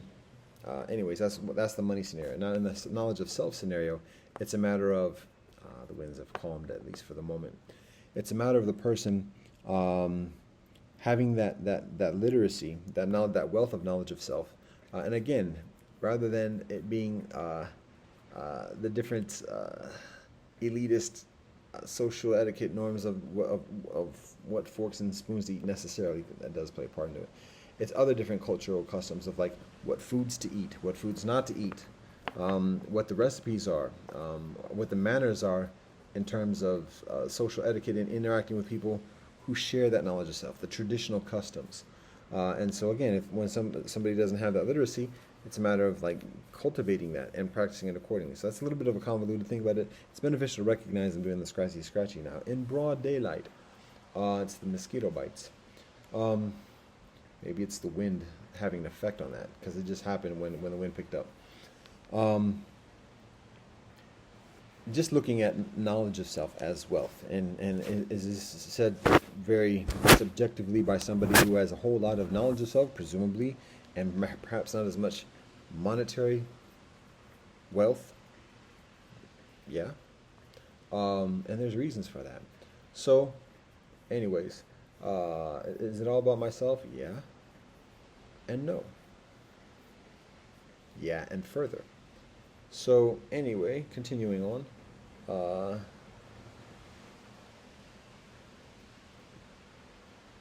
anyways, that's the money scenario. Now in the knowledge of self scenario, it's a matter of the winds have calmed, at least for the moment. It's a matter of the person having that literacy, that wealth of knowledge of self, and again, rather than it being the different elitist social etiquette norms of what forks and spoons to eat necessarily, that does play a part into it. It's other different cultural customs of like what foods to eat, what foods not to eat, what the recipes are, what the manners are in terms of social etiquette and interacting with people who share that knowledge of self, the traditional customs. And so again, when somebody doesn't have that literacy, it's a matter of like cultivating that and practicing it accordingly. So that's a little bit of a convoluted thing, but it's beneficial to recognize I'm doing the scratchy now in broad daylight. It's the mosquito bites. Maybe it's the wind having an effect on that, because it just happened when the wind picked up. Just looking at knowledge of self as wealth, and as is said very subjectively by somebody who has a whole lot of knowledge of self, presumably, and perhaps not as much monetary wealth. Yeah. And there's reasons for that. So, anyways, is it all about myself? Yeah. And no. Yeah, and further. So, anyway, continuing on.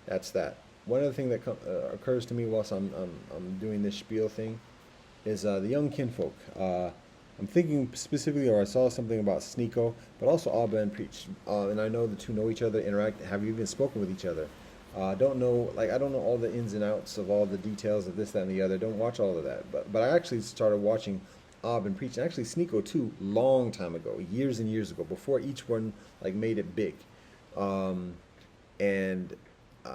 That's that. One other thing that occurs to me whilst I'm doing this spiel thing is the young kinfolk. I'm thinking specifically, or I saw something about Sneeko, but also Abba and Preach. And I know the two know each other, interact, have even spoken with each other. I don't know all the ins and outs of all the details of this, that, and the other. Don't watch all of that. But I actually started watching Abba and Preach, and actually Sneeko too, long time ago, years and years ago, before each one like made it big. And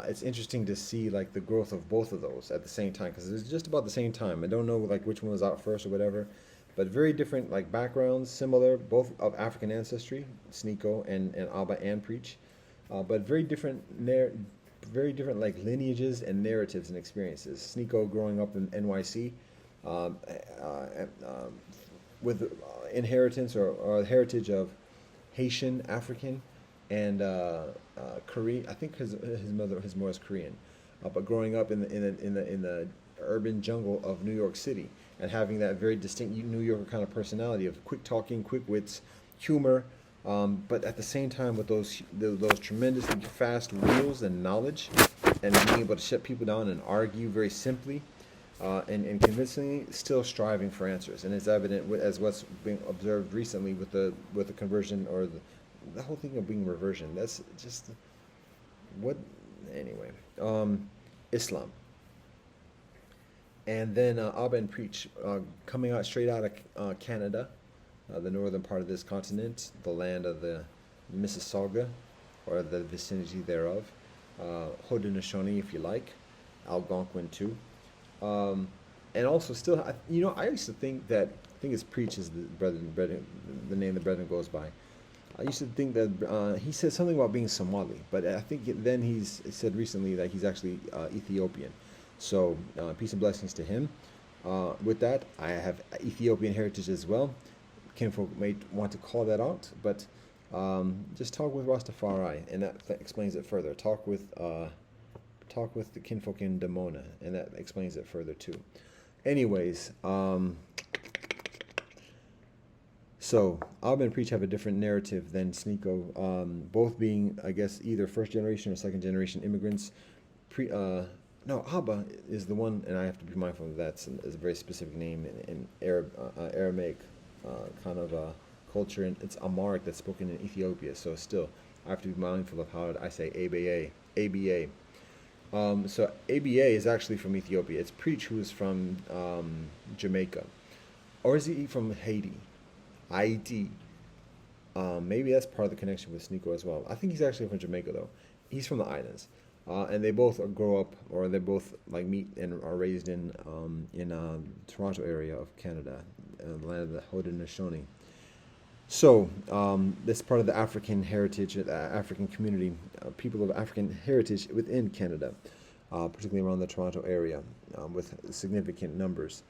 it's interesting to see like the growth of both of those at the same time because it's just about the same time. I don't know like which one was out first or whatever, but very different like backgrounds, similar, both of African ancestry, Sneako and Abba and Preach, but very different like lineages and narratives and experiences. Sneako growing up in NYC, um, with inheritance or heritage of Haitian, African, and Korean. I think his mother is Korean, but growing up in the urban jungle of New York City and having that very distinct New Yorker kind of personality of quick talking, quick wits, humor, but at the same time with those tremendously fast wheels and knowledge, and being able to shut people down and argue very simply. And convincingly, still striving for answers, and it's evident as what's being observed recently with the conversion or the whole thing of being reversion. That's just what anyway. Islam, and then Abba and Preach coming out straight out of Canada, the northern part of this continent, the land of the Mississauga, or the vicinity thereof, Haudenosaunee, if you like, Algonquin too. And also, still, I used to think that I think it's Preach is the name the brethren goes by. I used to think that he said something about being Somali, but I think then he's said recently that he's actually Ethiopian. So peace and blessings to him. With that, I have Ethiopian heritage as well. Kinfolk may want to call that out, but just talk with Rastafari, and that explains it further. Talk with the kinfolk in Damona, and that explains it further too. Anyways, so Abba and Preach have a different narrative than Sneako, both being, I guess, either first generation or second generation immigrants. No, Abba is the one, and I have to be mindful of that. It's a very specific name in Aramaic kind of culture, and it's Amharic that's spoken in Ethiopia. So still, I have to be mindful of how I say ABA. So ABA is actually from Ethiopia. It's Preach who is from Jamaica. Or is he from Haiti? Haiti. Maybe that's part of the connection with Sneako as well. I think he's actually from Jamaica though. He's from the islands. And they both grow up, or they both like meet and are raised in Toronto area of Canada, the land of the Haudenosaunee. So, this part of the African heritage, African community, people of African heritage within Canada, particularly around the Toronto area, with significant numbers.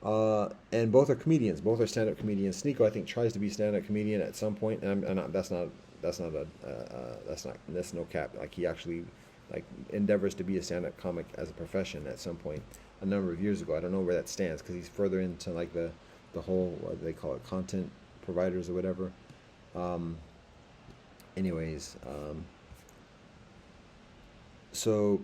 And both are comedians. Both are stand-up comedians. Sneako, I think, tries to be a stand-up comedian at some point, and that's no cap. Like he actually endeavors to be a stand-up comic as a profession at some point a number of years ago. I don't know where that stands because he's further into like the whole, what do they call it, content providers or whatever. So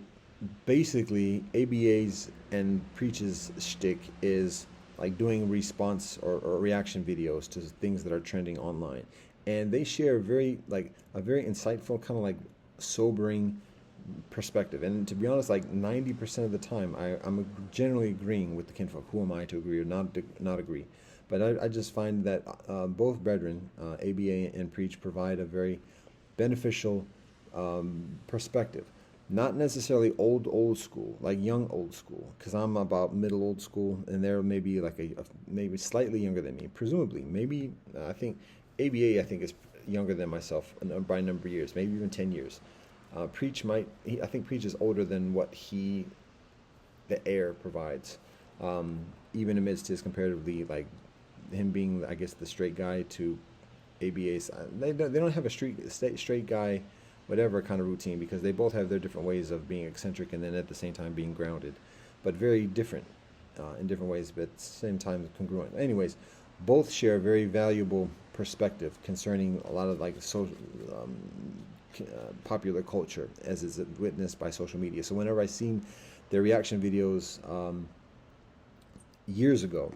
basically ABA's and Preach's shtick is like doing response or reaction videos to things that are trending online, and they share a very insightful, kind of like sobering perspective. And to be honest, like 90% of the time I'm generally agreeing with the kinfolk. Who am I to agree or not agree? But I just find that both brethren, ABA and Preach, provide a very beneficial perspective. Not necessarily old school, like young old school, because I'm about middle old school, and they're maybe like maybe slightly younger than me, presumably. Maybe I think ABA is younger than myself by a number of years, maybe even 10 years. Preach I think Preach is older than what the heir provides, even amidst his comparatively like him being, I guess, the straight guy to ABA's. They don't have a straight guy, whatever kind of routine, because they both have their different ways of being eccentric and then at the same time being grounded, but very different in different ways, but at the same time congruent. Anyways, both share a very valuable perspective concerning a lot of like social, popular culture as is witnessed by social media. So whenever I seen their reaction videos years ago,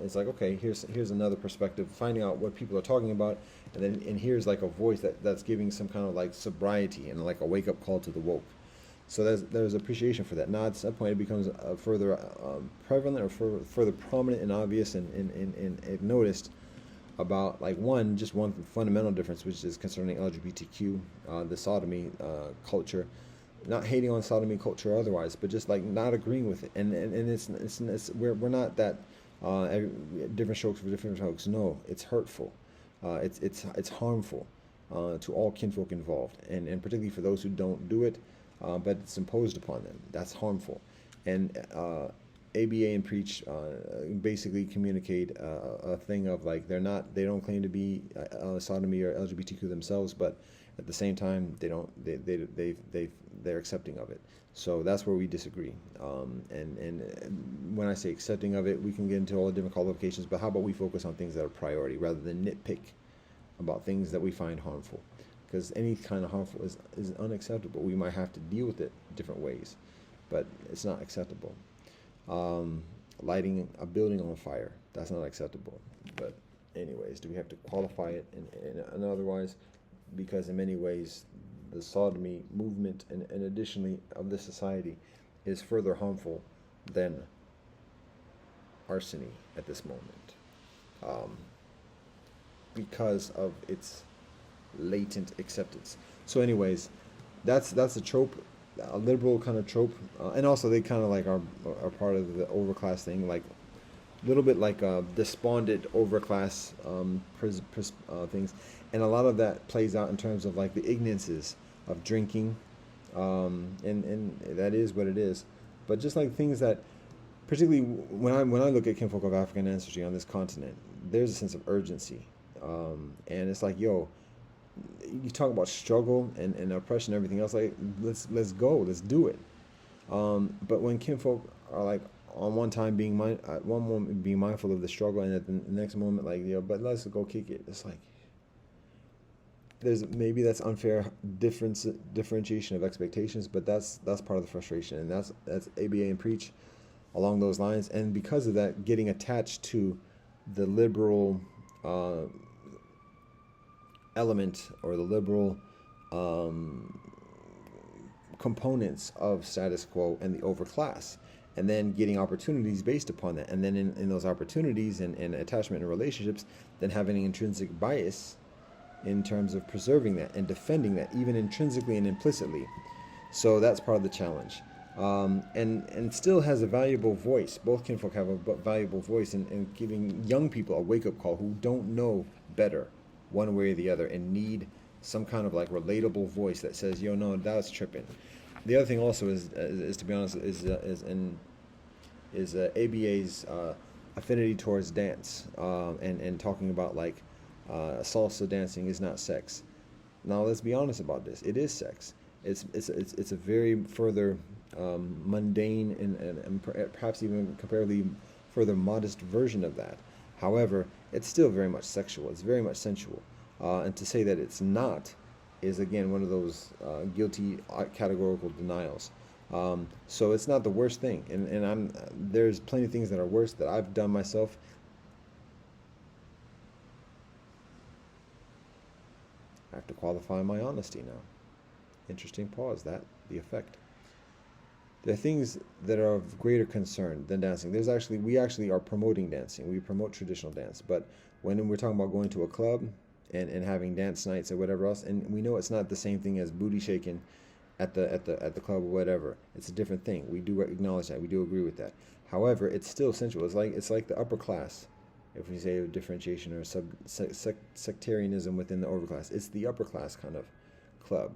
it's like, okay, here's another perspective, finding out what people are talking about, and here's like a voice that's giving some kind of like sobriety and like a wake up call to the woke. So there's appreciation for that. Now at some point it becomes further prevalent or further prominent and obvious and noticed about like one fundamental difference, which is concerning LGBTQ, the sodomy culture. not hating on sodomy culture or otherwise, but just like not agreeing with it. And it's we're not that different strokes for different folks. No, it's hurtful. It's harmful to all kinfolk involved, and particularly for those who don't do it, but it's imposed upon them. That's harmful. And ABA and Preach basically communicate a thing of like they don't claim to be sodomy or LGBTQ themselves, but at the same time they're accepting of it. So that's where we disagree. And when I say accepting of it, we can get into all the different qualifications, but how about we focus on things that are priority rather than nitpick about things that we find harmful? Because any kind of harmful is unacceptable. We might have to deal with it different ways, but it's not acceptable. Lighting a building on fire, that's not acceptable. But anyways, do we have to qualify it and otherwise? Because in many ways, the sodomy movement and additionally of this society is further harmful than arsony at this moment, because of its latent acceptance. So anyways, that's a trope, a liberal kind of trope, and also they kind of like are part of the overclass thing, like a little bit like despondent overclass things, and a lot of that plays out in terms of like the ignorances of drinking, and that is what it is. But just like things that, particularly when I look at kinfolk of African ancestry on this continent, there's a sense of urgency, and it's like, yo, you talk about struggle and oppression and everything else, like let's go, let's do it. But when kinfolk are like on one time at one moment being mindful of the struggle, and at the next moment like, yo, but let's go kick it, it's like maybe that's unfair differentiation of expectations, but that's part of the frustration, and that's ABA and Preach along those lines. And because of that, getting attached to the liberal element or the liberal components of status quo and the overclass, and then getting opportunities based upon that, and then in those opportunities and attachment and relationships, then having an intrinsic bias in terms of preserving that and defending that, even intrinsically and implicitly. So that's part of the challenge, and still has a valuable voice. Both kinfolk have a valuable voice in giving young people a wake-up call who don't know better one way or the other and need some kind of like relatable voice that says, yo, no, that's tripping. The other thing also is to be honest, is ABA's affinity towards dance, and talking about like salsa dancing is not sex. Now let's be honest about this. It is sex. It's a very further mundane and perhaps even comparatively further modest version of that. However, it's still very much sexual. It's very much sensual. And to say that it's not is, again, one of those guilty categorical denials. So it's not the worst thing. And there's plenty of things that are worse that I've done myself. I have to qualify my honesty now. Interesting pause, the effect. There are things that are of greater concern than dancing. We actually are promoting dancing. We promote traditional dance. But when we're talking about going to a club and having dance nights or whatever else, and we know it's not the same thing as booty shaking at the club or whatever. It's a different thing. We do acknowledge that. We do agree with that. However, it's still sensual. It's like the upper class, if we say a differentiation or sectarianism within the overclass. It's the upper class kind of club.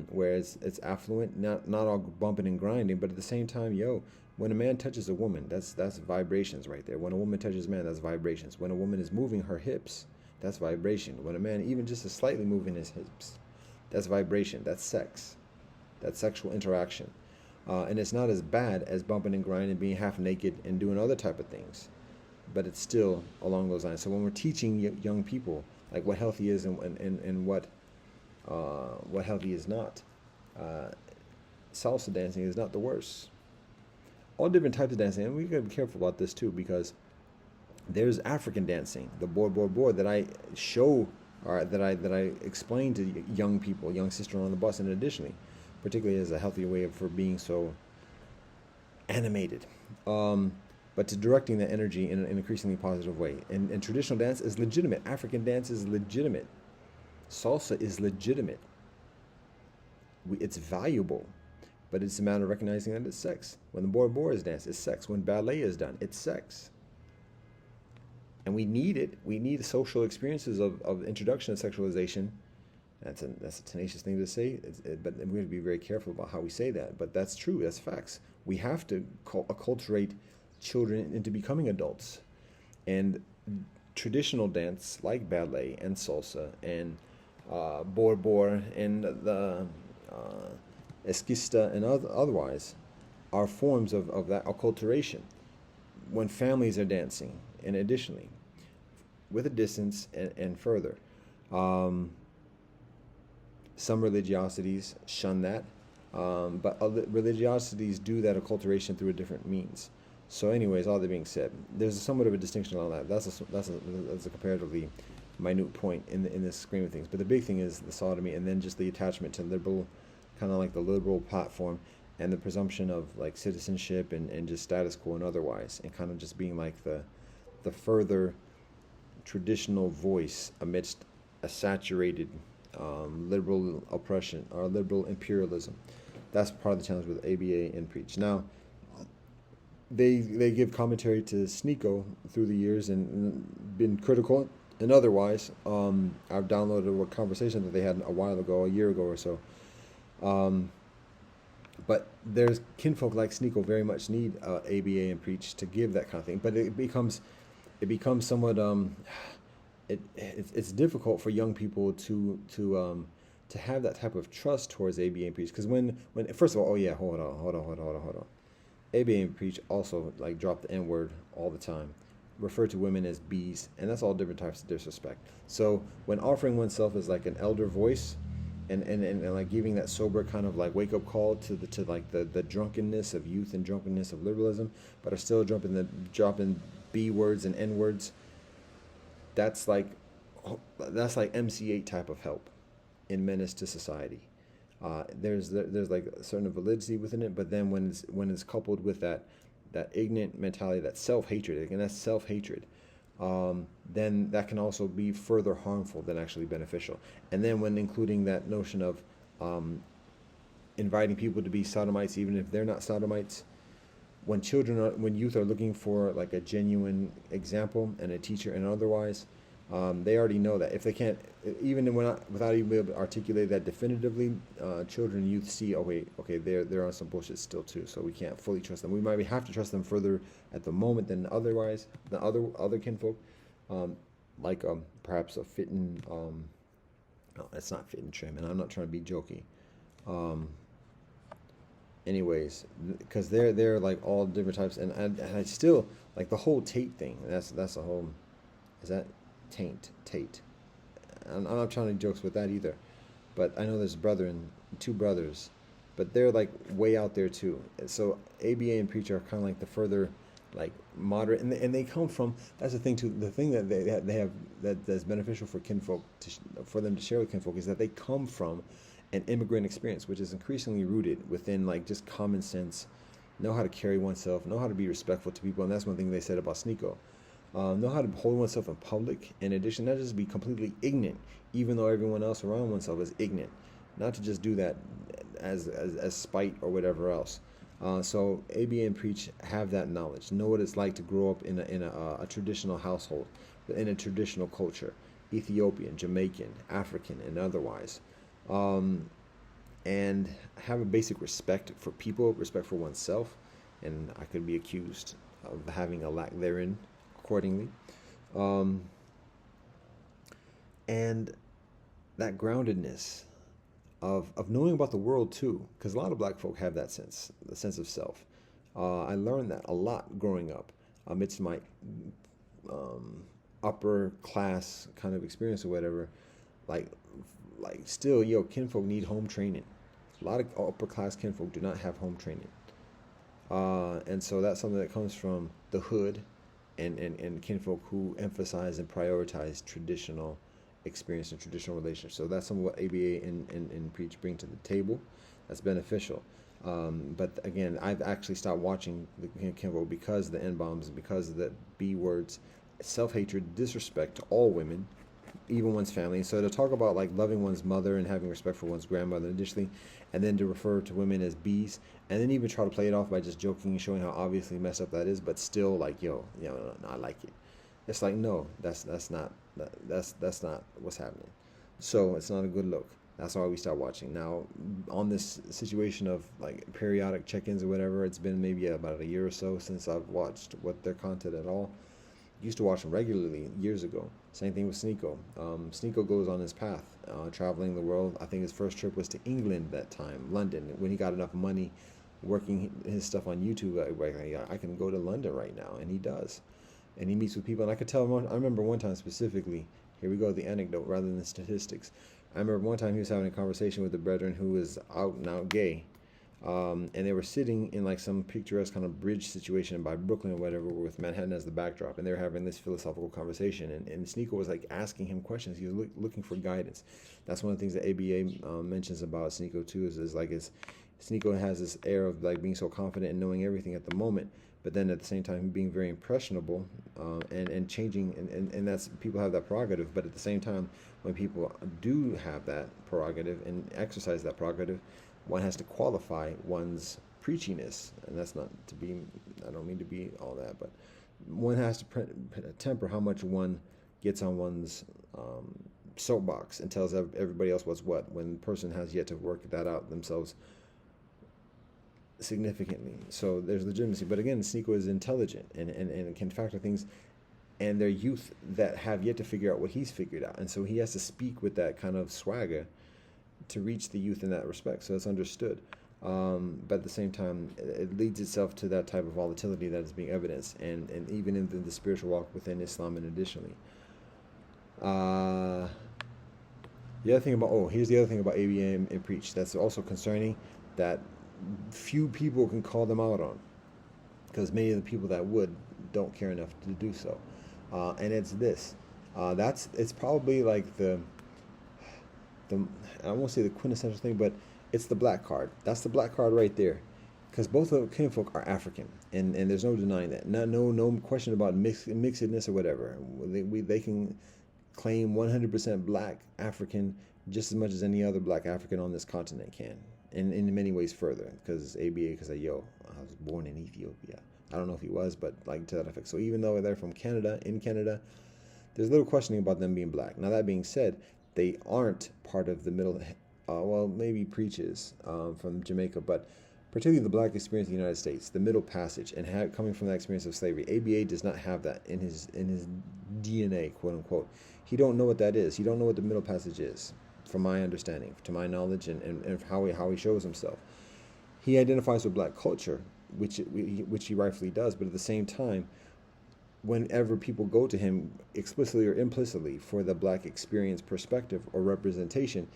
Whereas it's affluent, not all bumping and grinding, but at the same time, yo, when a man touches a woman, that's vibrations right there. When a woman touches a man, that's vibrations. When a woman is moving her hips, that's vibration. When a man even just is slightly moving his hips, that's vibration. That's sex. That's sexual interaction. And it's not as bad as bumping and grinding, being half naked, and doing other type of things. But it's still along those lines. So when we're teaching young people like what healthy is and what healthy is not, salsa dancing is not the worst. All different types of dancing, and we gotta be careful about this too, because there's African dancing, the board that I show, or that I explain to young people, young sister on the bus, and additionally, particularly as a healthy way for being so animated. But to directing that energy in an increasingly positive way. And traditional dance is legitimate. African dance is legitimate. Salsa is legitimate. it's valuable, but it's a matter of recognizing that it's sex. When the Bora Bora is danced, it's sex. When ballet is done, it's sex. And we need it. We need social experiences of introduction to sexualization. That's a tenacious thing to say, but we have to be very careful about how we say that. But that's true. That's facts. We have to acculturate children into becoming adults. And traditional dance like ballet and salsa and Bora Bora and the esquista and otherwise are forms of that acculturation when families are dancing, and additionally with a distance and further. Some religiosities shun that, but other religiosities do that acculturation through a different means. So anyways, all that being said, there's somewhat of a distinction on that. That's a comparatively minute point in this scheme of things. But the big thing is the sodomy, and then just the attachment to liberal, kind of like the liberal platform, and the presumption of like citizenship and just status quo and otherwise, and kind of just being like the further traditional voice amidst a saturated liberal oppression or liberal imperialism. That's part of the challenge with ABA and Preach. Now, they give commentary to Sneako through the years and been critical and otherwise. I've downloaded a conversation that they had a while ago, a year ago or so. But there's kinfolk like Sneako very much need ABA and Preach to give that kind of thing. But it becomes somewhat it's difficult for young people to have that type of trust towards ABA and Preach, because when first of all, hold on. ABA and Preach also like drop the N word all the time, refer to women as bees, and that's all different types of disrespect. So when offering oneself as like an elder voice, and like giving that sober kind of like wake up call to the drunkenness of youth and drunkenness of liberalism, but are still dropping B words and N words, that's like MC8 type of help in menace to society. There's like a certain validity within it, but then when it's coupled with that ignorant mentality, that self-hatred, and that's self-hatred, then that can also be further harmful than actually beneficial. And then when including that notion of inviting people to be sodomites, even if they're not sodomites, when youth are looking for like a genuine example and a teacher and otherwise, they already know that if they can't, even without even being able to articulate that definitively, children and youth see, okay, they're on some bullshit still too, so we can't fully trust them. We might have to trust them further at the moment than otherwise, than other kinfolk, like perhaps a fitting, no, it's not fit and trim, and I'm not trying to be jokey. Anyways, because they're like all different types, and I still like the whole Tate thing. That's a whole, is that Tate. I'm not trying to jokes with that either, but I know there's two brothers, but they're like way out there too. So ABA and Preacher are kind of like the further like moderate, and they come from, that's the thing too. The thing that they have that's beneficial for kinfolk for them to share with kinfolk is that they come from an immigrant experience, which is increasingly rooted within like just common sense, know how to carry oneself, know how to be respectful to people, and that's one thing they said about Sneako. Know how to hold oneself in public. In addition, not just be completely ignorant, even though everyone else around oneself is ignorant. Not to just do that as spite or whatever else. So ABA and Preach have that knowledge, know what it's like to grow up in a traditional household, in a traditional culture, Ethiopian, Jamaican, African, and otherwise. And have a basic respect for people, respect for oneself, and I could be accused of having a lack therein accordingly. And that groundedness of knowing about the world too, because a lot of black folk have that sense, the sense of self. I learned that a lot growing up amidst my upper class kind of experience or whatever. Like still, kinfolk need home training. A lot of upper class kinfolk do not have home training. And so that's something that comes from the hood and kinfolk who emphasize and prioritize traditional experience and traditional relationships. So that's some of what ABA and Preach bring to the table. That's beneficial. But again, I've actually stopped watching the kinfolk because of the N-bombs, because of the B words, self-hatred, disrespect to all women, even one's family. So to talk about like loving one's mother and having respect for one's grandmother initially, and then to refer to women as bees, and then even try to play it off by just joking and showing how obviously messed up that is, but still like, yo, no, I like it. It's like, no, that's not what's happening. So it's not a good look. That's why we start watching. Now, on this situation of like periodic check-ins or whatever, it's been maybe about a year or so since I've watched what their content at all. Used to watch them regularly years ago. Same thing with Sneeko. Sneeko goes on his path, traveling the world. I think his first trip was to England that time, London, when he got enough money working his stuff on YouTube. I can go to London right now, and he does. And he meets with people, and I could tell him, I remember one time specifically, here we go, the anecdote rather than the statistics. I remember one time he was having a conversation with a brethren who was out and out gay. And they were sitting in like some picturesque kind of bridge situation by Brooklyn or whatever, with Manhattan as the backdrop, and they were having this philosophical conversation. And Sneeko was like asking him questions. He was looking for guidance. That's one of the things that ABA mentions about Sneeko too. Is like Sneeko has this air of like being so confident and knowing everything at the moment, but then at the same time being very impressionable and changing. And that's, people have that prerogative, but at the same time, when people do have that prerogative and exercise that prerogative, one has to qualify one's preachiness, and that's not to be, I don't mean to be all that, but one has to temper how much one gets on one's soapbox and tells everybody else what's what, when the person has yet to work that out themselves significantly. So there's legitimacy, but again, Sneeko is intelligent and can factor things, and they're youth that have yet to figure out what he's figured out, and so he has to speak with that kind of swagger to reach the youth in that respect. So it's understood. But at the same time, it leads itself to that type of volatility that is being evidenced, and even in the spiritual walk within Islam. And additionally, the other thing about, here's the other thing about ABA and Preach that's also concerning, that few people can call them out on, because many of the people that would don't care enough to do so. And it's this. It's probably like the I won't say the quintessential thing, but it's the black card. That's the black card right there, because both of kinfolk are African, and there's no denying that. No question about mixedness or whatever. They can claim 100% black African just as much as any other black African on this continent can, and in many ways further, because ABA, because I was born in Ethiopia. I don't know if he was, but like to that effect. So even though they're from Canada, there's little questioning about them being black. Now that being said, they aren't part of the middle, well, maybe Preaches from Jamaica, but particularly the black experience in the United States, the Middle Passage, and coming from that experience of slavery. ABA does not have that in his DNA, quote unquote. He don't know what that is. He don't know what the Middle Passage is, from my understanding, to my knowledge, and how he shows himself. He identifies with black culture, which he rightfully does, but at the same time, whenever people go to him explicitly or implicitly for the black experience, perspective, or representation,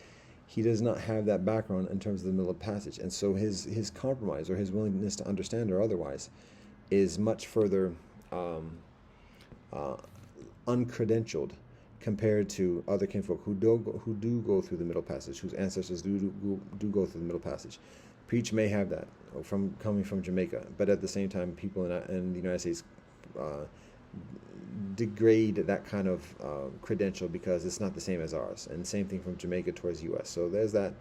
he does not have that background in terms of the Middle Passage. And so his compromise, or his willingness to understand or otherwise, is much further uncredentialed compared to other kinfolk who do go through the Middle Passage, whose ancestors do go through the Middle Passage. Preach may have that coming from Jamaica, but at the same time, people in the United States degrade that kind of credential because it's not the same as ours, and same thing from Jamaica towards U.S. So there's that.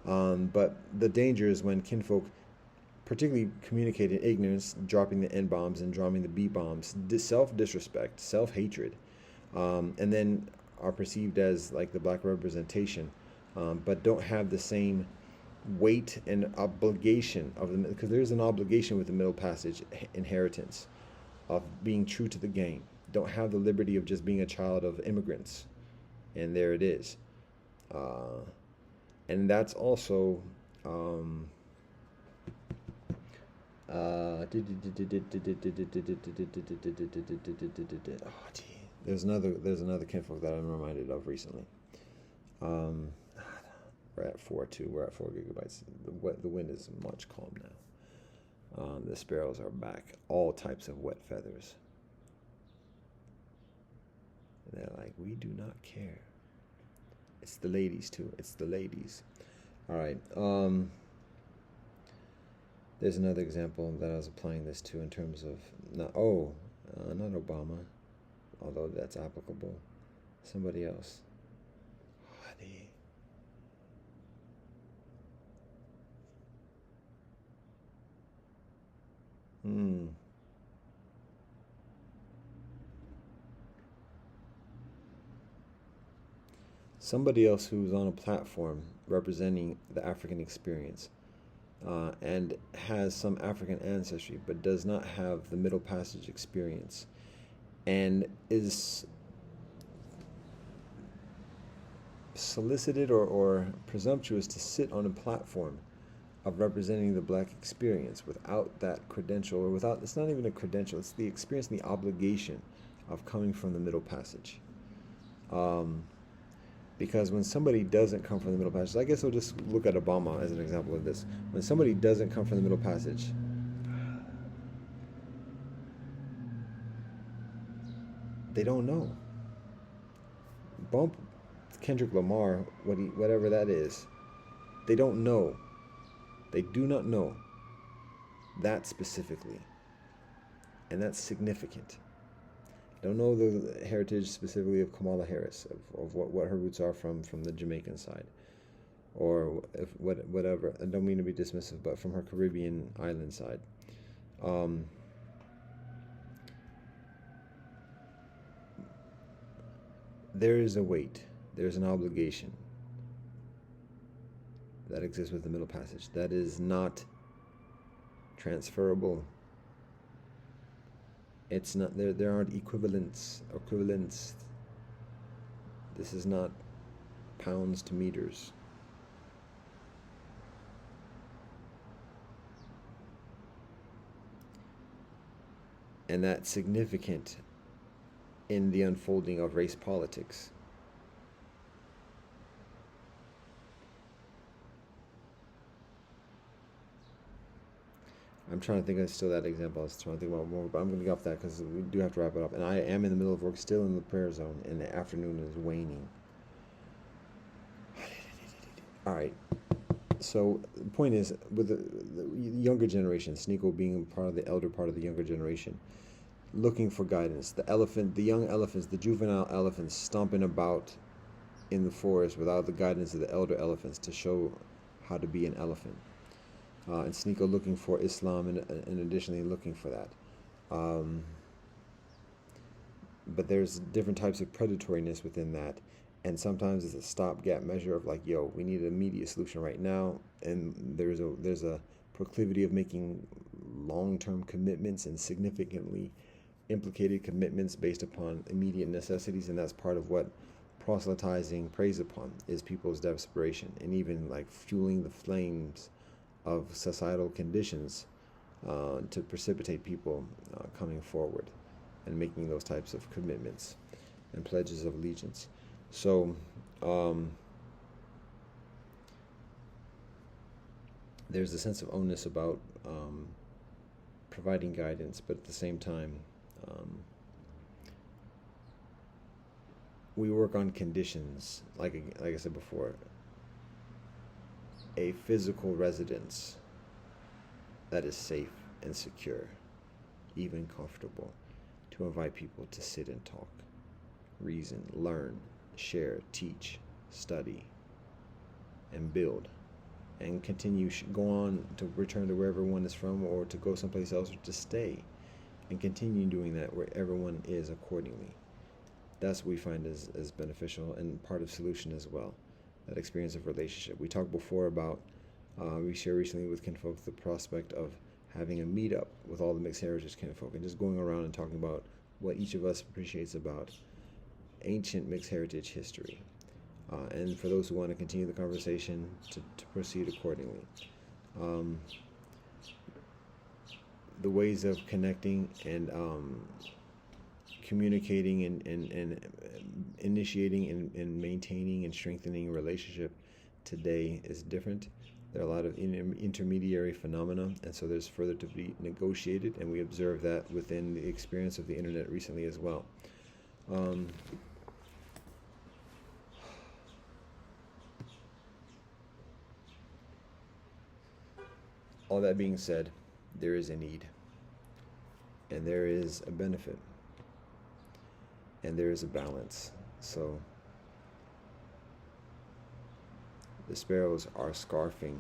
But the danger is when kinfolk, particularly communicate in ignorance, dropping the N-bombs and dropping the B-bombs, self-disrespect, self-hatred, and then are perceived as like the black representation, but don't have the same weight and obligation of them, because there's an obligation with the Middle Passage inheritance of being true to the game. Don't have the liberty of just being a child of immigrants, and there it is. And that's also there's another kinfolk that I'm reminded of recently. We're at 4.2. We're at 4 gigabytes. The wind is much calm now. The sparrows are back. All types of wet feathers. And they're like, we do not care. It's the ladies too. It's the ladies. All right. There's another example that I was applying this to in terms of not Obama, although that's applicable. Somebody else. Hadi. Hmm. Somebody else who's on a platform representing the African experience, and has some African ancestry, but does not have the Middle Passage experience, and is solicited or presumptuous to sit on a platform of representing the black experience without that credential, or without, it's not even a credential, it's the experience and the obligation of coming from the Middle Passage. Um, because when somebody doesn't come from the Middle Passage, I guess I'll just look at Obama as an example of this. When somebody doesn't come from the Middle Passage, they don't know. Bump Kendrick Lamar, whatever that is, they don't know. They do not know that specifically, and that's significant. Don't know the heritage specifically of Kamala Harris, of what her roots are from the Jamaican side, or if whatever. I don't mean to be dismissive, but from her Caribbean island side. Um, there is a weight, there's an obligation that exists with the Middle Passage that is not transferable. It's not there. There aren't equivalents. This is not pounds to meters. And that's significant in the unfolding of race politics. I'm trying to think of still that example. I was trying to think about more, but I'm going to get off that because we do have to wrap it up. And I am in the middle of work, still in the prayer zone, and the afternoon is waning. All right. So the point is, with the younger generation, Sneeko being part of the elder part of the younger generation, looking for guidance. The young elephants, the juvenile elephants stomping about in the forest without the guidance of the elder elephants to show how to be an elephant. And Sneeko looking for Islam, and additionally looking for that. But there's different types of predatoriness within that, and sometimes it's a stopgap measure of like, yo, we need an immediate solution right now, and there's a proclivity of making long-term commitments and significantly implicated commitments based upon immediate necessities, and that's part of what proselytizing preys upon, is people's desperation and even like fueling the flames of societal conditions to precipitate people coming forward and making those types of commitments and pledges of allegiance. So there's a sense of onus about providing guidance, but at the same time, we work on conditions, like I said before, a physical residence that is safe and secure, even comfortable, to invite people to sit and talk, reason, learn, share, teach, study, and build, and continue, go on to return to wherever one is from, or to go someplace else, or to stay, and continue doing that wherever one is accordingly. That's what we find as beneficial and part of solution as well, that experience of relationship. We talked before about, we shared recently with kinfolk the prospect of having a meetup with all the mixed heritage kinfolk and just going around and talking about what each of us appreciates about ancient mixed heritage history. And for those who want to continue the conversation, to proceed accordingly. The ways of connecting and communicating and initiating and maintaining and strengthening a relationship today is different. There are a lot of intermediary phenomena, and so there's further to be negotiated, and we observe that within the experience of the internet recently as well. All that being said, there is a need, and there is a benefit, and there is a balance, So the sparrows are scarfing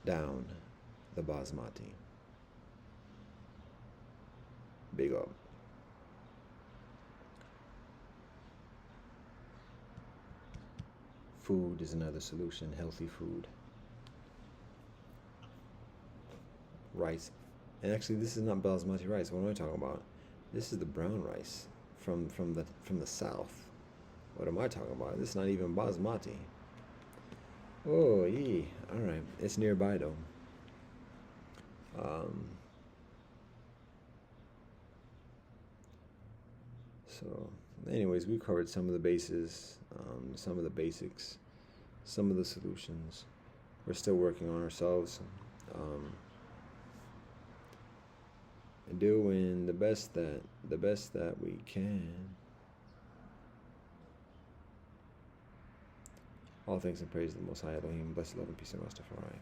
down the basmati. Big up. Food is another solution. Healthy food. Rice. And actually, this is not basmati rice. What am I talking about? This is the brown rice from the south. What am I talking about? This is not even basmati. Oh, yeah. All right. It's nearby though. Um, so, anyways, we covered some of the bases, some of the basics, some of the solutions. We're still working on ourselves. Doing the best that we can. All thanks and praise to the Most High Elohim. Blessed love and peace and Rastafari.